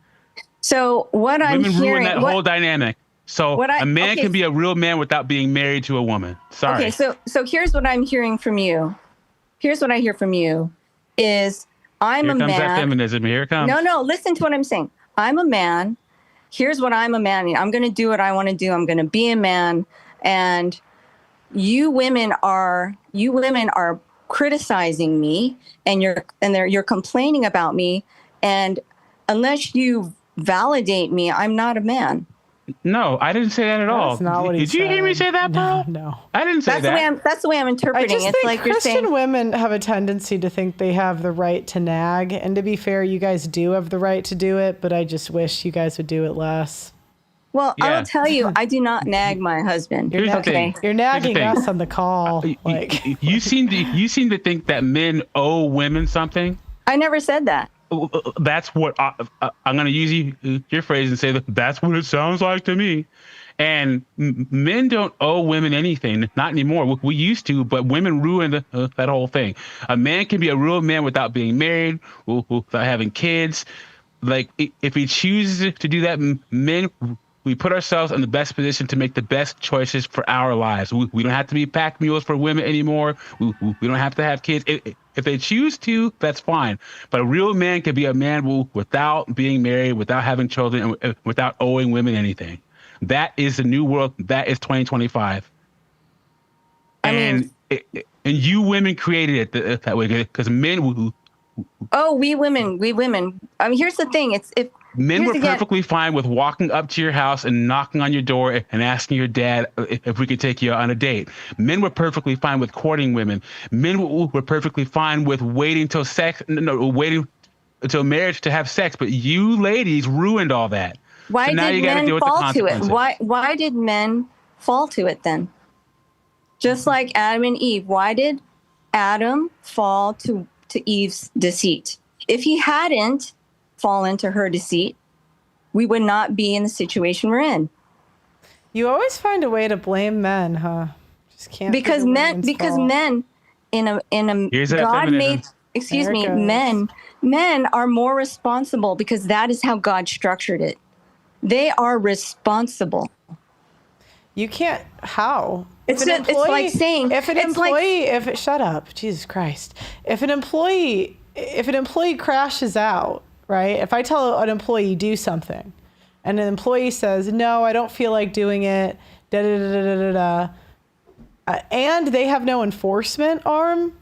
So what I'm hearing, hearing, women ruin that whole dynamic. So a man can be a real man without being married to a woman. Sorry. Okay, so here's what I'm hearing from you. Here's what I hear from you is I'm a man. Here comes that feminism. Here it comes. No, listen to what I'm saying. I'm a man. Here's what I'm a man. I'm going to do what I want to do. I'm going to be a man. And you women are criticizing me and you're complaining about me. And unless you validate me, I'm not a man. No, I didn't say that at all. That's not what he Did you hear me say that, Pearl? No. I didn't say that. That's the way I'm interpreting. I just it's think like Christian you're saying women have a tendency to think they have the right to nag. And to be fair, you guys do have the right to do it, but I just wish you guys would do it less. Well, I will tell you, I do not nag my husband. You're nagging us on the call. You seem to think that men owe women something. I never said that. That's what I'm going to use your phrase and say that's what it sounds like to me. And men don't owe women anything, not anymore. We used to, but women ruined that whole thing. A man can be a real man without being married, without having kids. Like if he chooses to do that, men, we put ourselves in the best position to make the best choices for our lives. We don't have to be pack mules for women anymore. We don't have to have kids. If they choose to, that's fine. But a real man can be a man without being married, without having children, and without owing women anything. That is the new world. That is 2025. And you women created it that way because men. We women. I mean, here's the thing. Men were perfectly fine with walking up to your house and knocking on your door and asking your dad if we could take you on a date. Men were perfectly fine with courting women. Men were perfectly fine with waiting waiting until marriage to have sex. But you ladies ruined all that. Why so now did you got to men deal with the fall to it? consequences. Why did men fall to it then? Just like Adam and Eve. Why did Adam fall to Eve's deceit? If he hadn't fallen to her deceit, we would not be in the situation we're in. You always find a way to blame men, huh? Just can't. Because men in a God made, men are more responsible because that is how God structured it. They are responsible. You can't. How? It's like saying shut up, Jesus Christ. If an employee crashes out, right? If I tell an employee do something, and an employee says, "No, I don't feel like doing it," and they have no enforcement arm,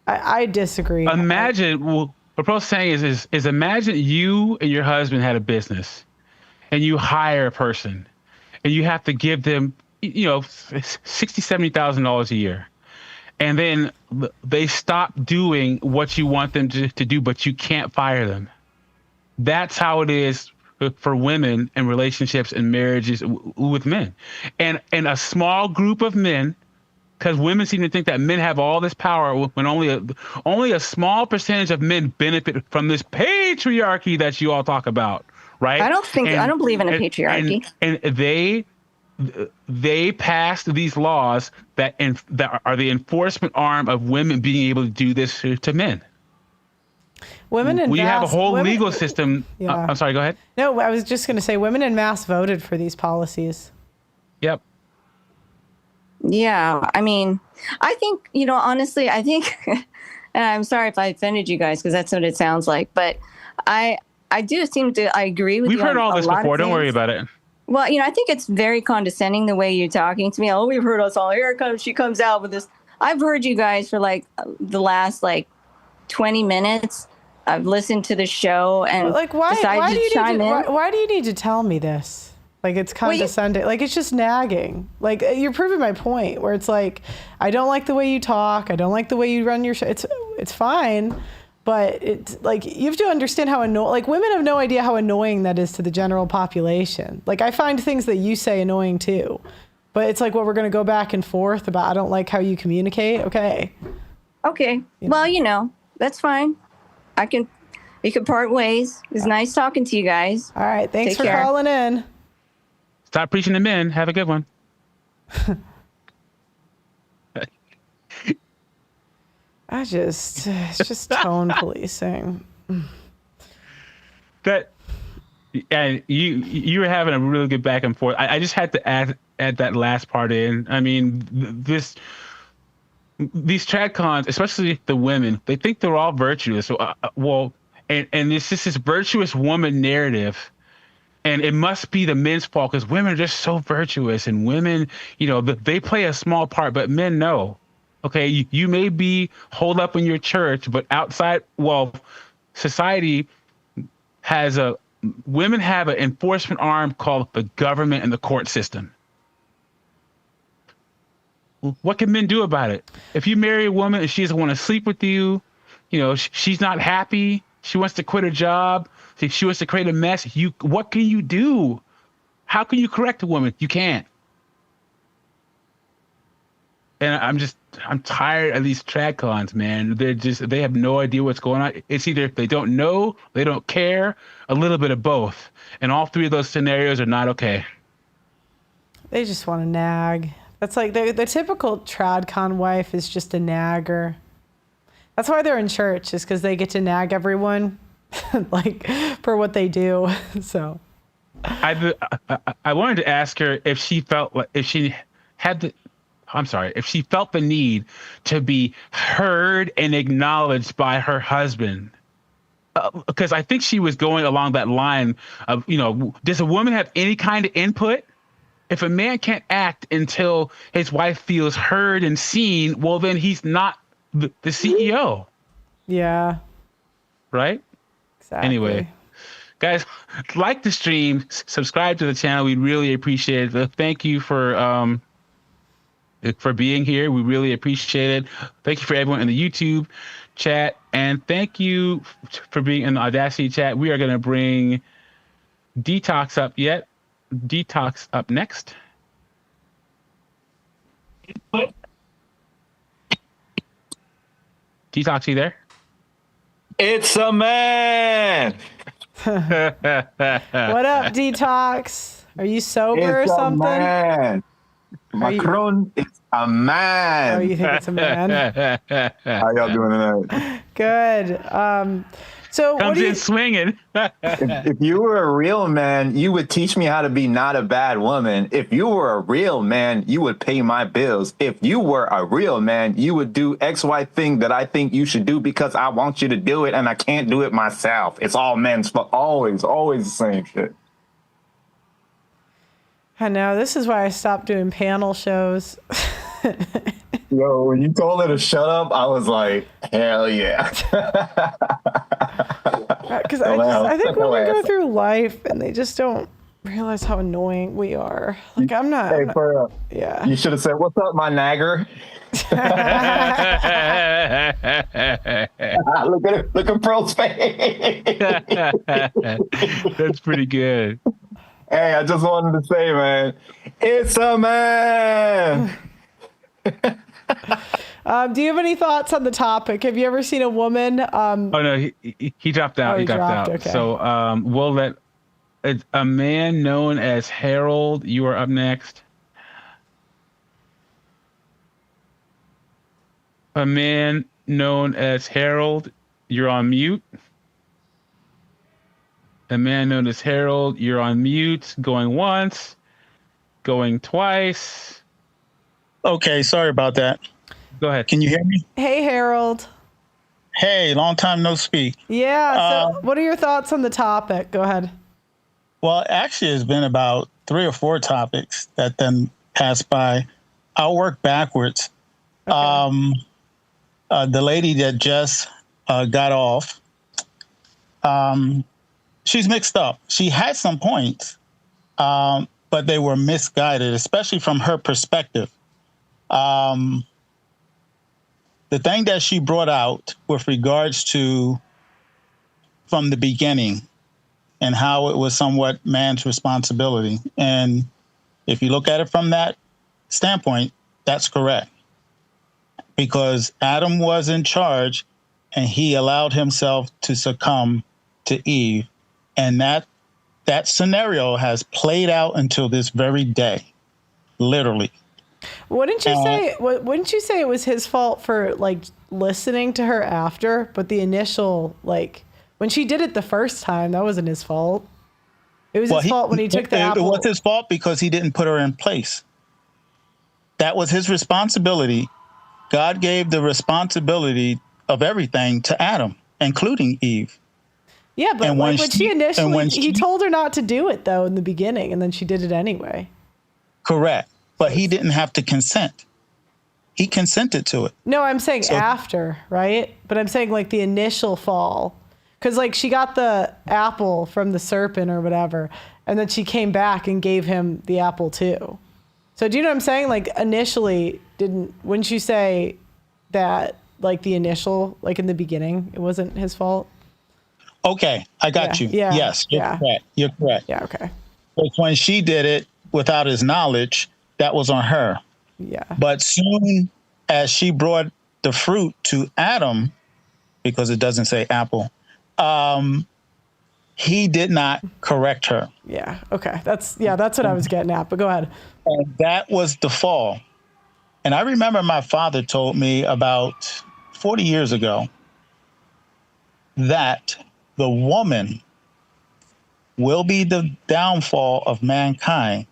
I disagree. Imagine what Pearl's saying is imagine you and your husband had a business, and you hire a person, and you have to give them, $60,000-$70,000 a year. And then they stop doing what you want them to do, but you can't fire them. That's how it is for women in relationships and marriages with men. And a small group of men, because women seem to think that men have all this power when only a small percentage of men benefit from this patriarchy that you all talk about, right? I don't believe in a patriarchy. And they passed these laws that are the enforcement arm of women being able to do this to men. We have a whole legal system. Yeah. I'm sorry, go ahead. No, I was just going to say women en masse voted for these policies. Yep. Yeah. I mean, I think, honestly, and I'm sorry if I offended you guys because that's what it sounds like, but I agree with you. We've heard all this before. Don't worry about it. Well, I think it's very condescending the way you're talking to me. Oh, we've heard us all. She comes out with this. I've heard you guys for like the last 20 minutes. I've listened to the show and decided to chime in. Why do you need to tell me this? Like, it's condescending. Like, it's just nagging. Like, you're proving my point where it's like, I don't like the way you talk. I don't like the way you run your show. It's fine. But it's like, you have to understand how annoying, like, women have no idea how annoying that is to the general population. Like, I find things that you say annoying too. But it's like, we're going to go back and forth about, I don't like how you communicate. Okay. Okay. Well, that's fine. We could part ways. It was nice talking to you guys. All right. Thanks for calling in. Stop preaching to men. Have a good one. It's just tone policing. And you were having a really good back and forth. I just had to add that last part in. I mean, these TradCons, especially the women, they think they're all virtuous. So, and it's just this virtuous woman narrative. And it must be the men's fault because women are just so virtuous, and women, they play a small part, but men know. Okay, you may be holed up in your church, but outside, society has women have an enforcement arm called the government and the court system. What can men do about it? If you marry a woman and she doesn't want to sleep with you, she's not happy, she wants to quit her job, she wants to create a mess, what can you do? How can you correct a woman? You can't. And I'm tired of these TradCons, man. They have no idea what's going on. It's either they don't know, they don't care, a little bit of both. And all three of those scenarios are not okay. They just want to nag. That's like the typical TradCon wife is just a nagger. That's why they're in church, is because they get to nag everyone, like, for what they do. So, I wanted to ask her if she felt the need to be heard and acknowledged by her husband. Because I think she was going along that line of, does a woman have any kind of input? If a man can't act until his wife feels heard and seen, well, then he's not the CEO. Yeah. Right? Exactly. Anyway, guys, like the stream, subscribe to the channel. We really appreciate it. Thank you for being here. We really appreciate it. Thank you for everyone in the YouTube chat. And thank you for being in the Audacity chat. We are going to bring Detox up next. Detox, you there? It's a man. What up, Detox? Are you sober or something? Man. Macron is a man. Oh, you think it's a man? How y'all doing tonight? Good. So comes in swinging. if you were a real man, you would teach me how to be not a bad woman. If you were a real man, you would pay my bills. If you were a real man, you would do XY thing that I think you should do because I want you to do it and I can't do it myself. It's all men's fault. Always the same shit. I know. This is why I stopped doing panel shows. Yo, when you told her to shut up, I was like, hell yeah. Because I think women go through life and they just don't realize how annoying we are. Like, I'm not. Hey, yeah. You should have said, "What's up, my nagger?" Look at Pearl's face. That's pretty good. Hey, I just wanted to say, man, it's a man. Do you have any thoughts on the topic? Have you ever seen a woman? Oh no, he dropped out. Oh, he dropped out. Okay. So we'll let a man known as Harold. You are up next. A man known as Harold. You're on mute. A man known as Harold. You're on mute. Going once. Going twice. Okay, sorry about that. Go ahead. Can you hear me? Hey, Harold. Hey, long time no speak. Yeah. So what are your thoughts on the topic? Go ahead. Well, actually, it's been about 3 or 4 topics that then passed by. I'll work backwards. Okay. The lady that just got off, she's mixed up. She had some points, but they were misguided, especially from her perspective. The thing that she brought out with regards to from the beginning and how it was somewhat man's responsibility. And if you look at it from that standpoint, that's correct. Because Adam was in charge and he allowed himself to succumb to Eve. And that scenario has played out until this very day, literally. Wouldn't you say it was his fault for like listening to her after, but the initial, like when she did it the first time, that wasn't his fault. It was his fault when he took the apple. It was his fault because he didn't put her in place. That was his responsibility. God gave the responsibility of everything to Adam, including Eve. Yeah, but when he told her not to do it though in the beginning, and then she did it anyway. Correct, but he didn't have to consent. He consented to it. No, I'm saying after, right? But I'm saying like the initial fall, because like she got the apple from the serpent or whatever, and then she came back and gave him the apple too. So do you know what I'm saying? Like initially, wouldn't you say that like the initial, like in the beginning, it wasn't his fault? Okay, I got you. Yeah. Yes, you're correct. You're correct. Yeah, okay. But when she did it without his knowledge, that was on her. Yeah. But soon as she brought the fruit to Adam, because it doesn't say apple, he did not correct her. Yeah. Okay. That's what I was getting at, but go ahead. And that was the fall. And I remember my father told me about 40 years ago that the woman will be the downfall of mankind,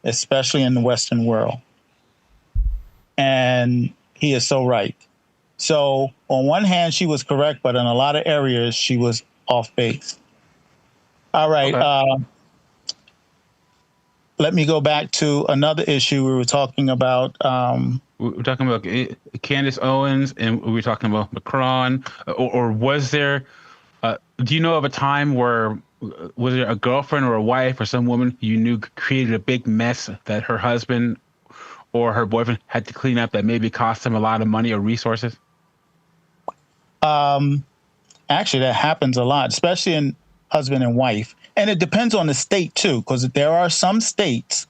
especially in the Western world. And he is so right. So on one hand, she was correct, but in a lot of areas, she was off base. All right. Okay. Let me go back to another issue we were talking about. We were talking about Candace Owens, and we were talking about Macron. Or was there, do you know of a time where, was there a girlfriend or a wife or some woman you knew created a big mess that her husband or her boyfriend had to clean up that maybe cost them a lot of money or resources? Actually, that happens a lot, especially in husband and wife. And it depends on the state, too, because there are some states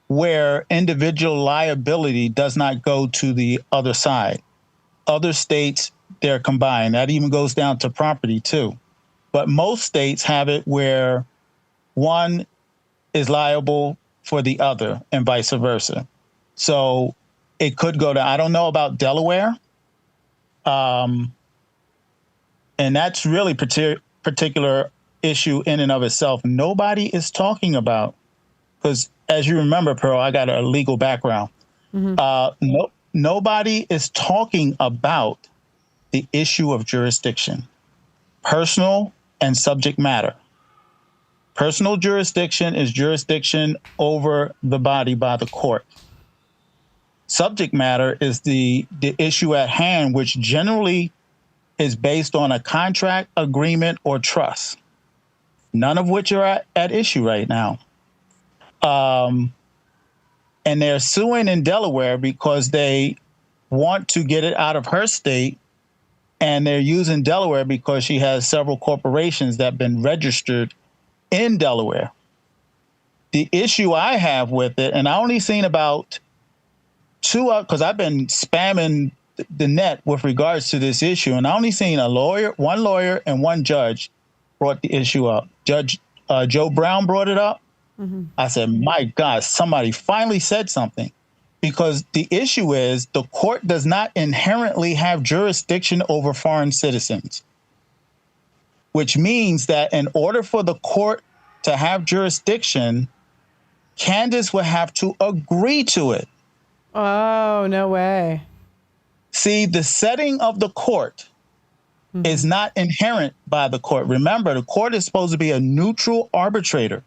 where individual liability does not go to the other side. Other states, they're combined. That even goes down to property, too. But most states have it where one is liable for the other and vice versa. So it could go to, I don't know about Delaware. And that's really particular issue in and of itself. Nobody is talking about, because as you remember, Pearl, I got a legal background. Mm-hmm. Nobody is talking about the issue of jurisdiction, personal and subject matter. Personal jurisdiction is jurisdiction over the body by the court. Subject matter is the issue at hand, which generally is based on a contract, agreement, or trust, none of which are at issue right now. And they're suing in Delaware because they want to get it out of her state, and they're using Delaware because she has several corporations that have been registered in Delaware. The issue I have with it, and I only seen about two, because I've been spamming the net with regards to this issue, and I only seen one lawyer and one judge brought the issue up. Judge Joe Brown brought it up. Mm-hmm. I said, my God, somebody finally said something, because the issue is the court does not inherently have jurisdiction over foreign citizens, which means that in order for the court to have jurisdiction, Candace would have to agree to it. Oh, no way. See, the setting of the court is not inherent by the court. Remember, the court is supposed to be a neutral arbitrator.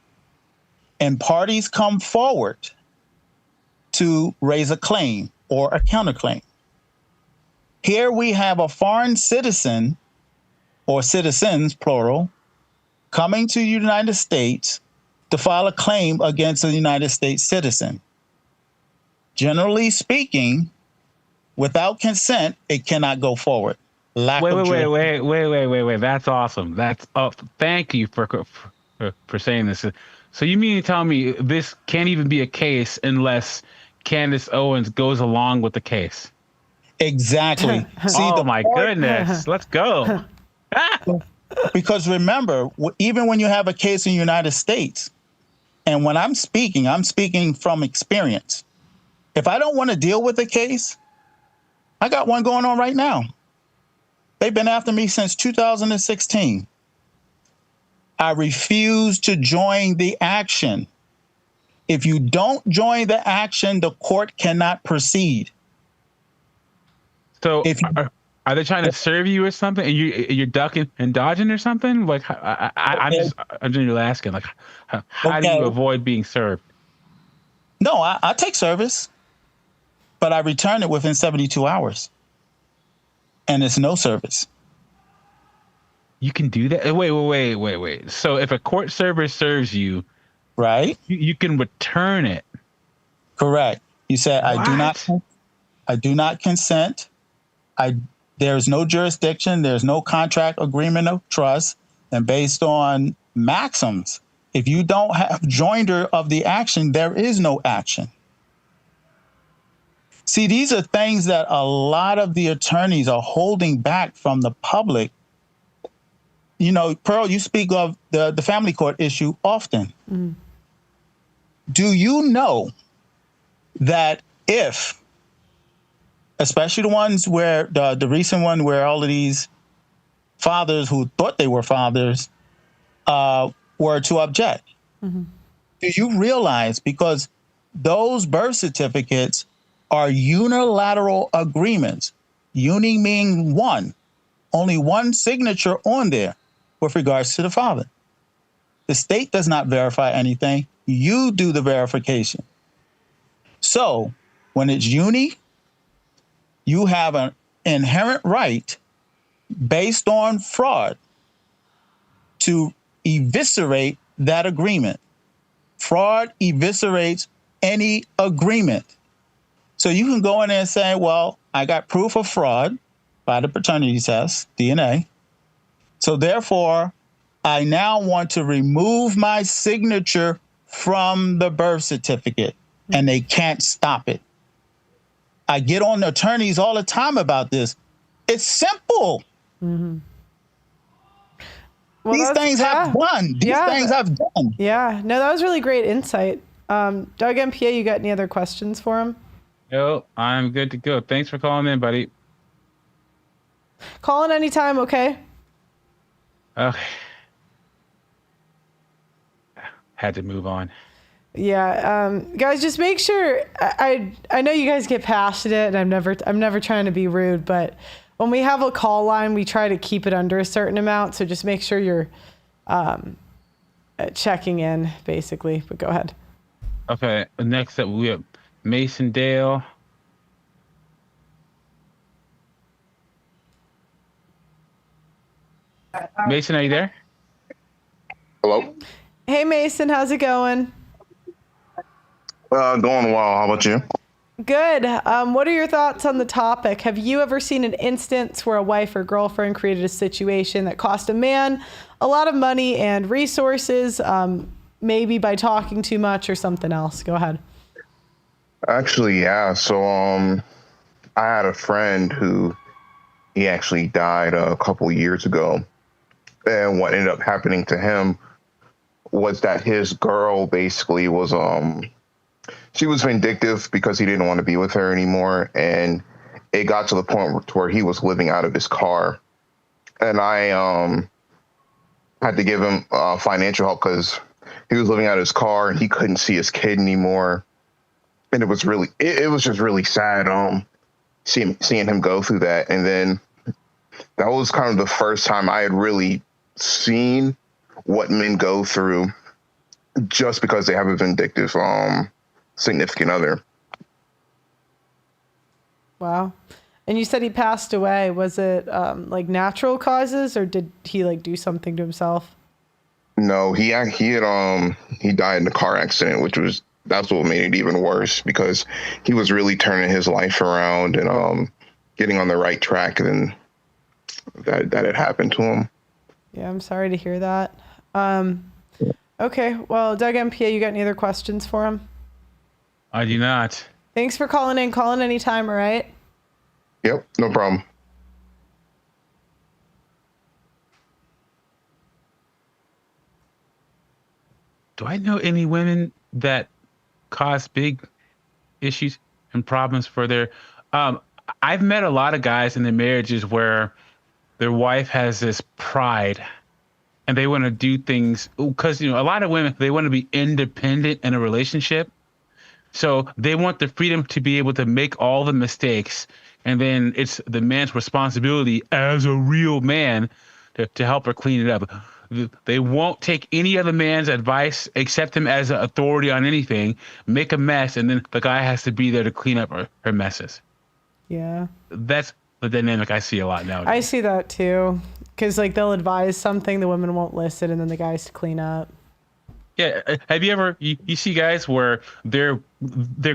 and parties come forward to raise a claim or a counterclaim. Here we have a foreign citizen, or citizens, plural, coming to the United States to file a claim against a United States citizen. Generally speaking, without consent, it cannot go forward. Wait. That's awesome. Thank you for saying this. So you mean to tell me this can't even be a case unless Candace Owens goes along with the case? Exactly. Oh my goodness. Let's go. Because remember, even when you have a case in the United States, and when I'm speaking from experience. If I don't want to deal with the case, I got one going on right now. They've been after me since 2016. I refuse to join the action. If you don't join the action, the court cannot proceed. So are they trying to serve you or something? And you're ducking and dodging or something? Like I'm just asking, like how do you avoid being served? No, I take service, but I return it within 72 hours. And it's no service. You can do that? Wait. So if a court server serves you, right, you can return it. Correct. You said, what? I do not consent. There's no jurisdiction. There's no contract agreement of trust. And based on maxims, if you don't have joinder of the action, there is no action. See, these are things that a lot of the attorneys are holding back from the public. You know, Pearl, you speak of the family court issue often. Mm. Do you know that if, especially the ones where the recent one where all of these fathers who thought they were fathers were to object? Mm-hmm. Do you realize, because those birth certificates are unilateral agreements, uni meaning one, only one signature on there with regards to the father. The state does not verify anything. You do the verification. So when it's uni, you have an inherent right based on fraud to eviscerate that agreement. Fraud eviscerates any agreement. So you can go in there and say, well, I got proof of fraud by the paternity test, DNA. So therefore, I now want to remove my signature from the birth certificate, and they can't stop it. I get on attorneys all the time about this. It's simple. Mm-hmm. Well, these things I've done. These things I've done. Yeah. No, that was really great insight. Doug MPA, you got any other questions for him? No, I'm good to go. Thanks for calling in, buddy. Call in anytime, okay? Okay. Had to move on. Yeah, guys, just make sure. I know you guys get passionate, and I'm never trying to be rude, but when we have a call line, we try to keep it under a certain amount. So just make sure you're checking in, basically. But go ahead. Okay. Next up, we have Mason Dale. Mason, are you there? Hello. Hey, Mason, how's it going? Going well. How about you? Good. What are your thoughts on the topic? Have you ever seen an instance where a wife or girlfriend created a situation that cost a man a lot of money and resources, maybe by talking too much or something else? Go ahead. Actually, yeah. So, I had a friend who he actually died a couple years ago, and what ended up happening to him was that his girl basically was she was vindictive because he didn't want to be with her anymore, and it got to the point where he was living out of his car, and I had to give him financial help because he was living out of his car and he couldn't see his kid anymore, and it was just really sad seeing him go through that. And then that was kind of the first time I had really seen what men go through just because they have a vindictive significant other. Wow. And you said he passed away. Was it like natural causes, or did he like do something to himself? No, he died in a car accident, that's what made it even worse, because he was really turning his life around and getting on the right track, and then that had happened to him. Yeah, I'm sorry to hear that. Okay, well, Doug MPA, you got any other questions for him? I do not. Thanks for calling in. Call in anytime, all right? Yep, no problem. Do I know any women that cause big issues and problems for their... I've met a lot of guys in their marriages where their wife has this pride and they want to do things because, a lot of women, they want to be independent in a relationship. So they want the freedom to be able to make all the mistakes. And then it's the man's responsibility as a real man to help her clean it up. They won't take any other man's advice, accept him as an authority on anything, make a mess, and then the guy has to be there to clean up her messes. Yeah. That's the dynamic I see a lot now. I see that too. Because like they'll advise something, the women won't listen, and then the guys to clean up. Yeah. Have you ever, you see guys where they're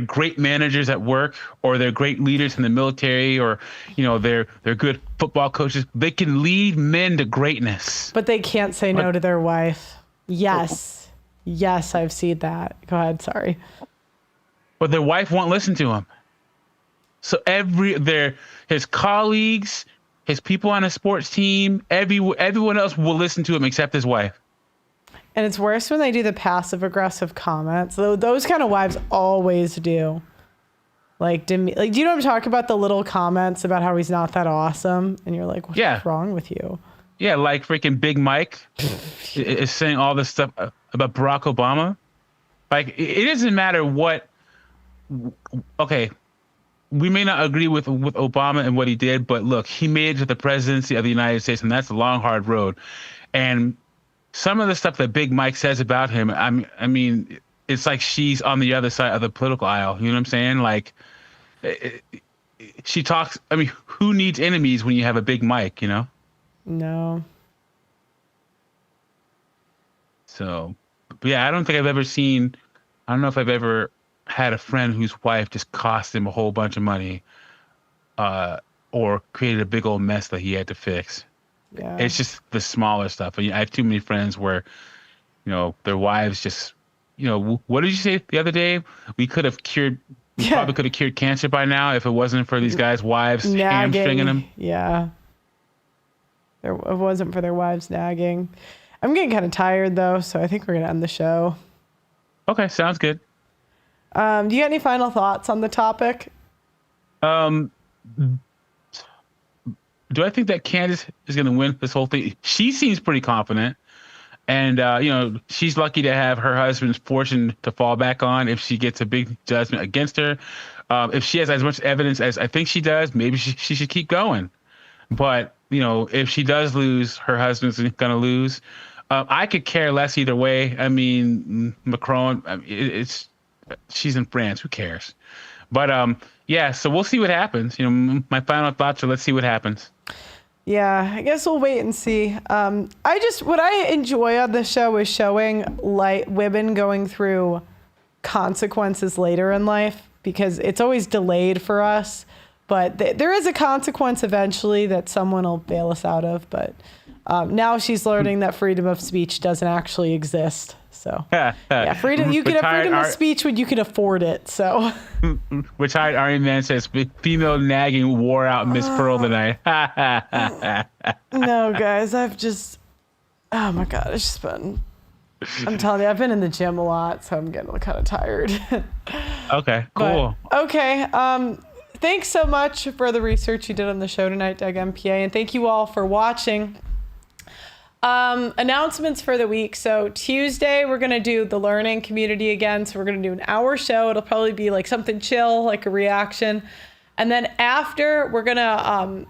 great managers at work, or they're great leaders in the military, or, they're good football coaches. They can lead men to greatness. But they can't say no to their wife. Yes. Yes, I've seen that. Go ahead. Sorry. But their wife won't listen to him. So his colleagues, his people on his sports team, everyone else will listen to him except his wife. And it's worse when they do the passive aggressive comments. Those kind of wives always do. Like, do you know what I'm talking about? The little comments about how he's not that awesome. And you're like, what's wrong with you? Yeah, like freaking Big Mike is saying all this stuff about Barack Obama. Like, it doesn't matter what. Okay, we may not agree with Obama and what he did, but look, he made it to the presidency of the United States, and that's a long, hard road. And some of the stuff that Big Mike says about him, I mean, it's like she's on the other side of the political aisle. You know what I'm saying? Like, she talks. I mean, who needs enemies when you have a Big Mike? No. So, but yeah, I don't think I've ever seen. I don't know if I've ever had a friend whose wife just cost him a whole bunch of money, or created a big old mess that he had to fix. Yeah. It's just the smaller stuff. I have too many friends where, their wives just, what did you say the other day? We probably could have cured cancer by now if it wasn't for these guys' wives hamstringing them. Yeah. It wasn't for their wives nagging. I'm getting kind of tired though, so I think we're going to end the show. Okay, sounds good. Do you got any final thoughts on the topic? Do I think that Candace is going to win this whole thing? She seems pretty confident. And, she's lucky to have her husband's fortune to fall back on if she gets a big judgment against her. If she has as much evidence as I think she does, maybe she should keep going. But, if she does lose, her husband's going to lose. I could care less either way. I mean, Macron, she's in France. Who cares? But, yeah, so we'll see what happens. My final thoughts are let's see what happens. Yeah, I guess we'll wait and see. What I enjoy on the show is showing women going through consequences later in life, because it's always delayed for us. But there is a consequence eventually that someone will bail us out of. But now she's learning that freedom of speech doesn't actually exist. So yeah, freedom. You can have freedom of speech when you can afford it. So retired Army man says female nagging wore out Miss Pearl tonight. No, guys, oh my God, it's just been. I'm telling you, I've been in the gym a lot, so I'm getting kind of tired. Okay, cool. Okay. Thanks so much for the research you did on the show tonight, Doug MPA, and thank you all for watching. Announcements for the week. So Tuesday, we're going to do the learning community again. So we're going to do an hour show. It'll probably be like something chill, like a reaction. And then after, we're going to,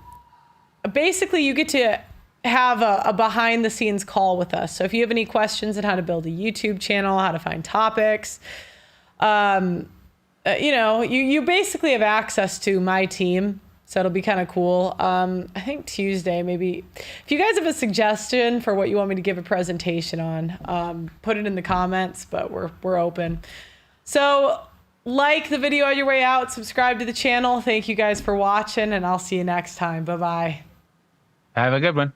basically you get to have a behind the scenes call with us. So if you have any questions on how to build a YouTube channel, how to find topics, you basically have access to my team. So it'll be kind of cool. I think Tuesday, maybe. If you guys have a suggestion for what you want me to give a presentation on, put it in the comments, but we're open. So like the video on your way out, subscribe to the channel. Thank you guys for watching, and I'll see you next time. Bye-bye. Have a good one.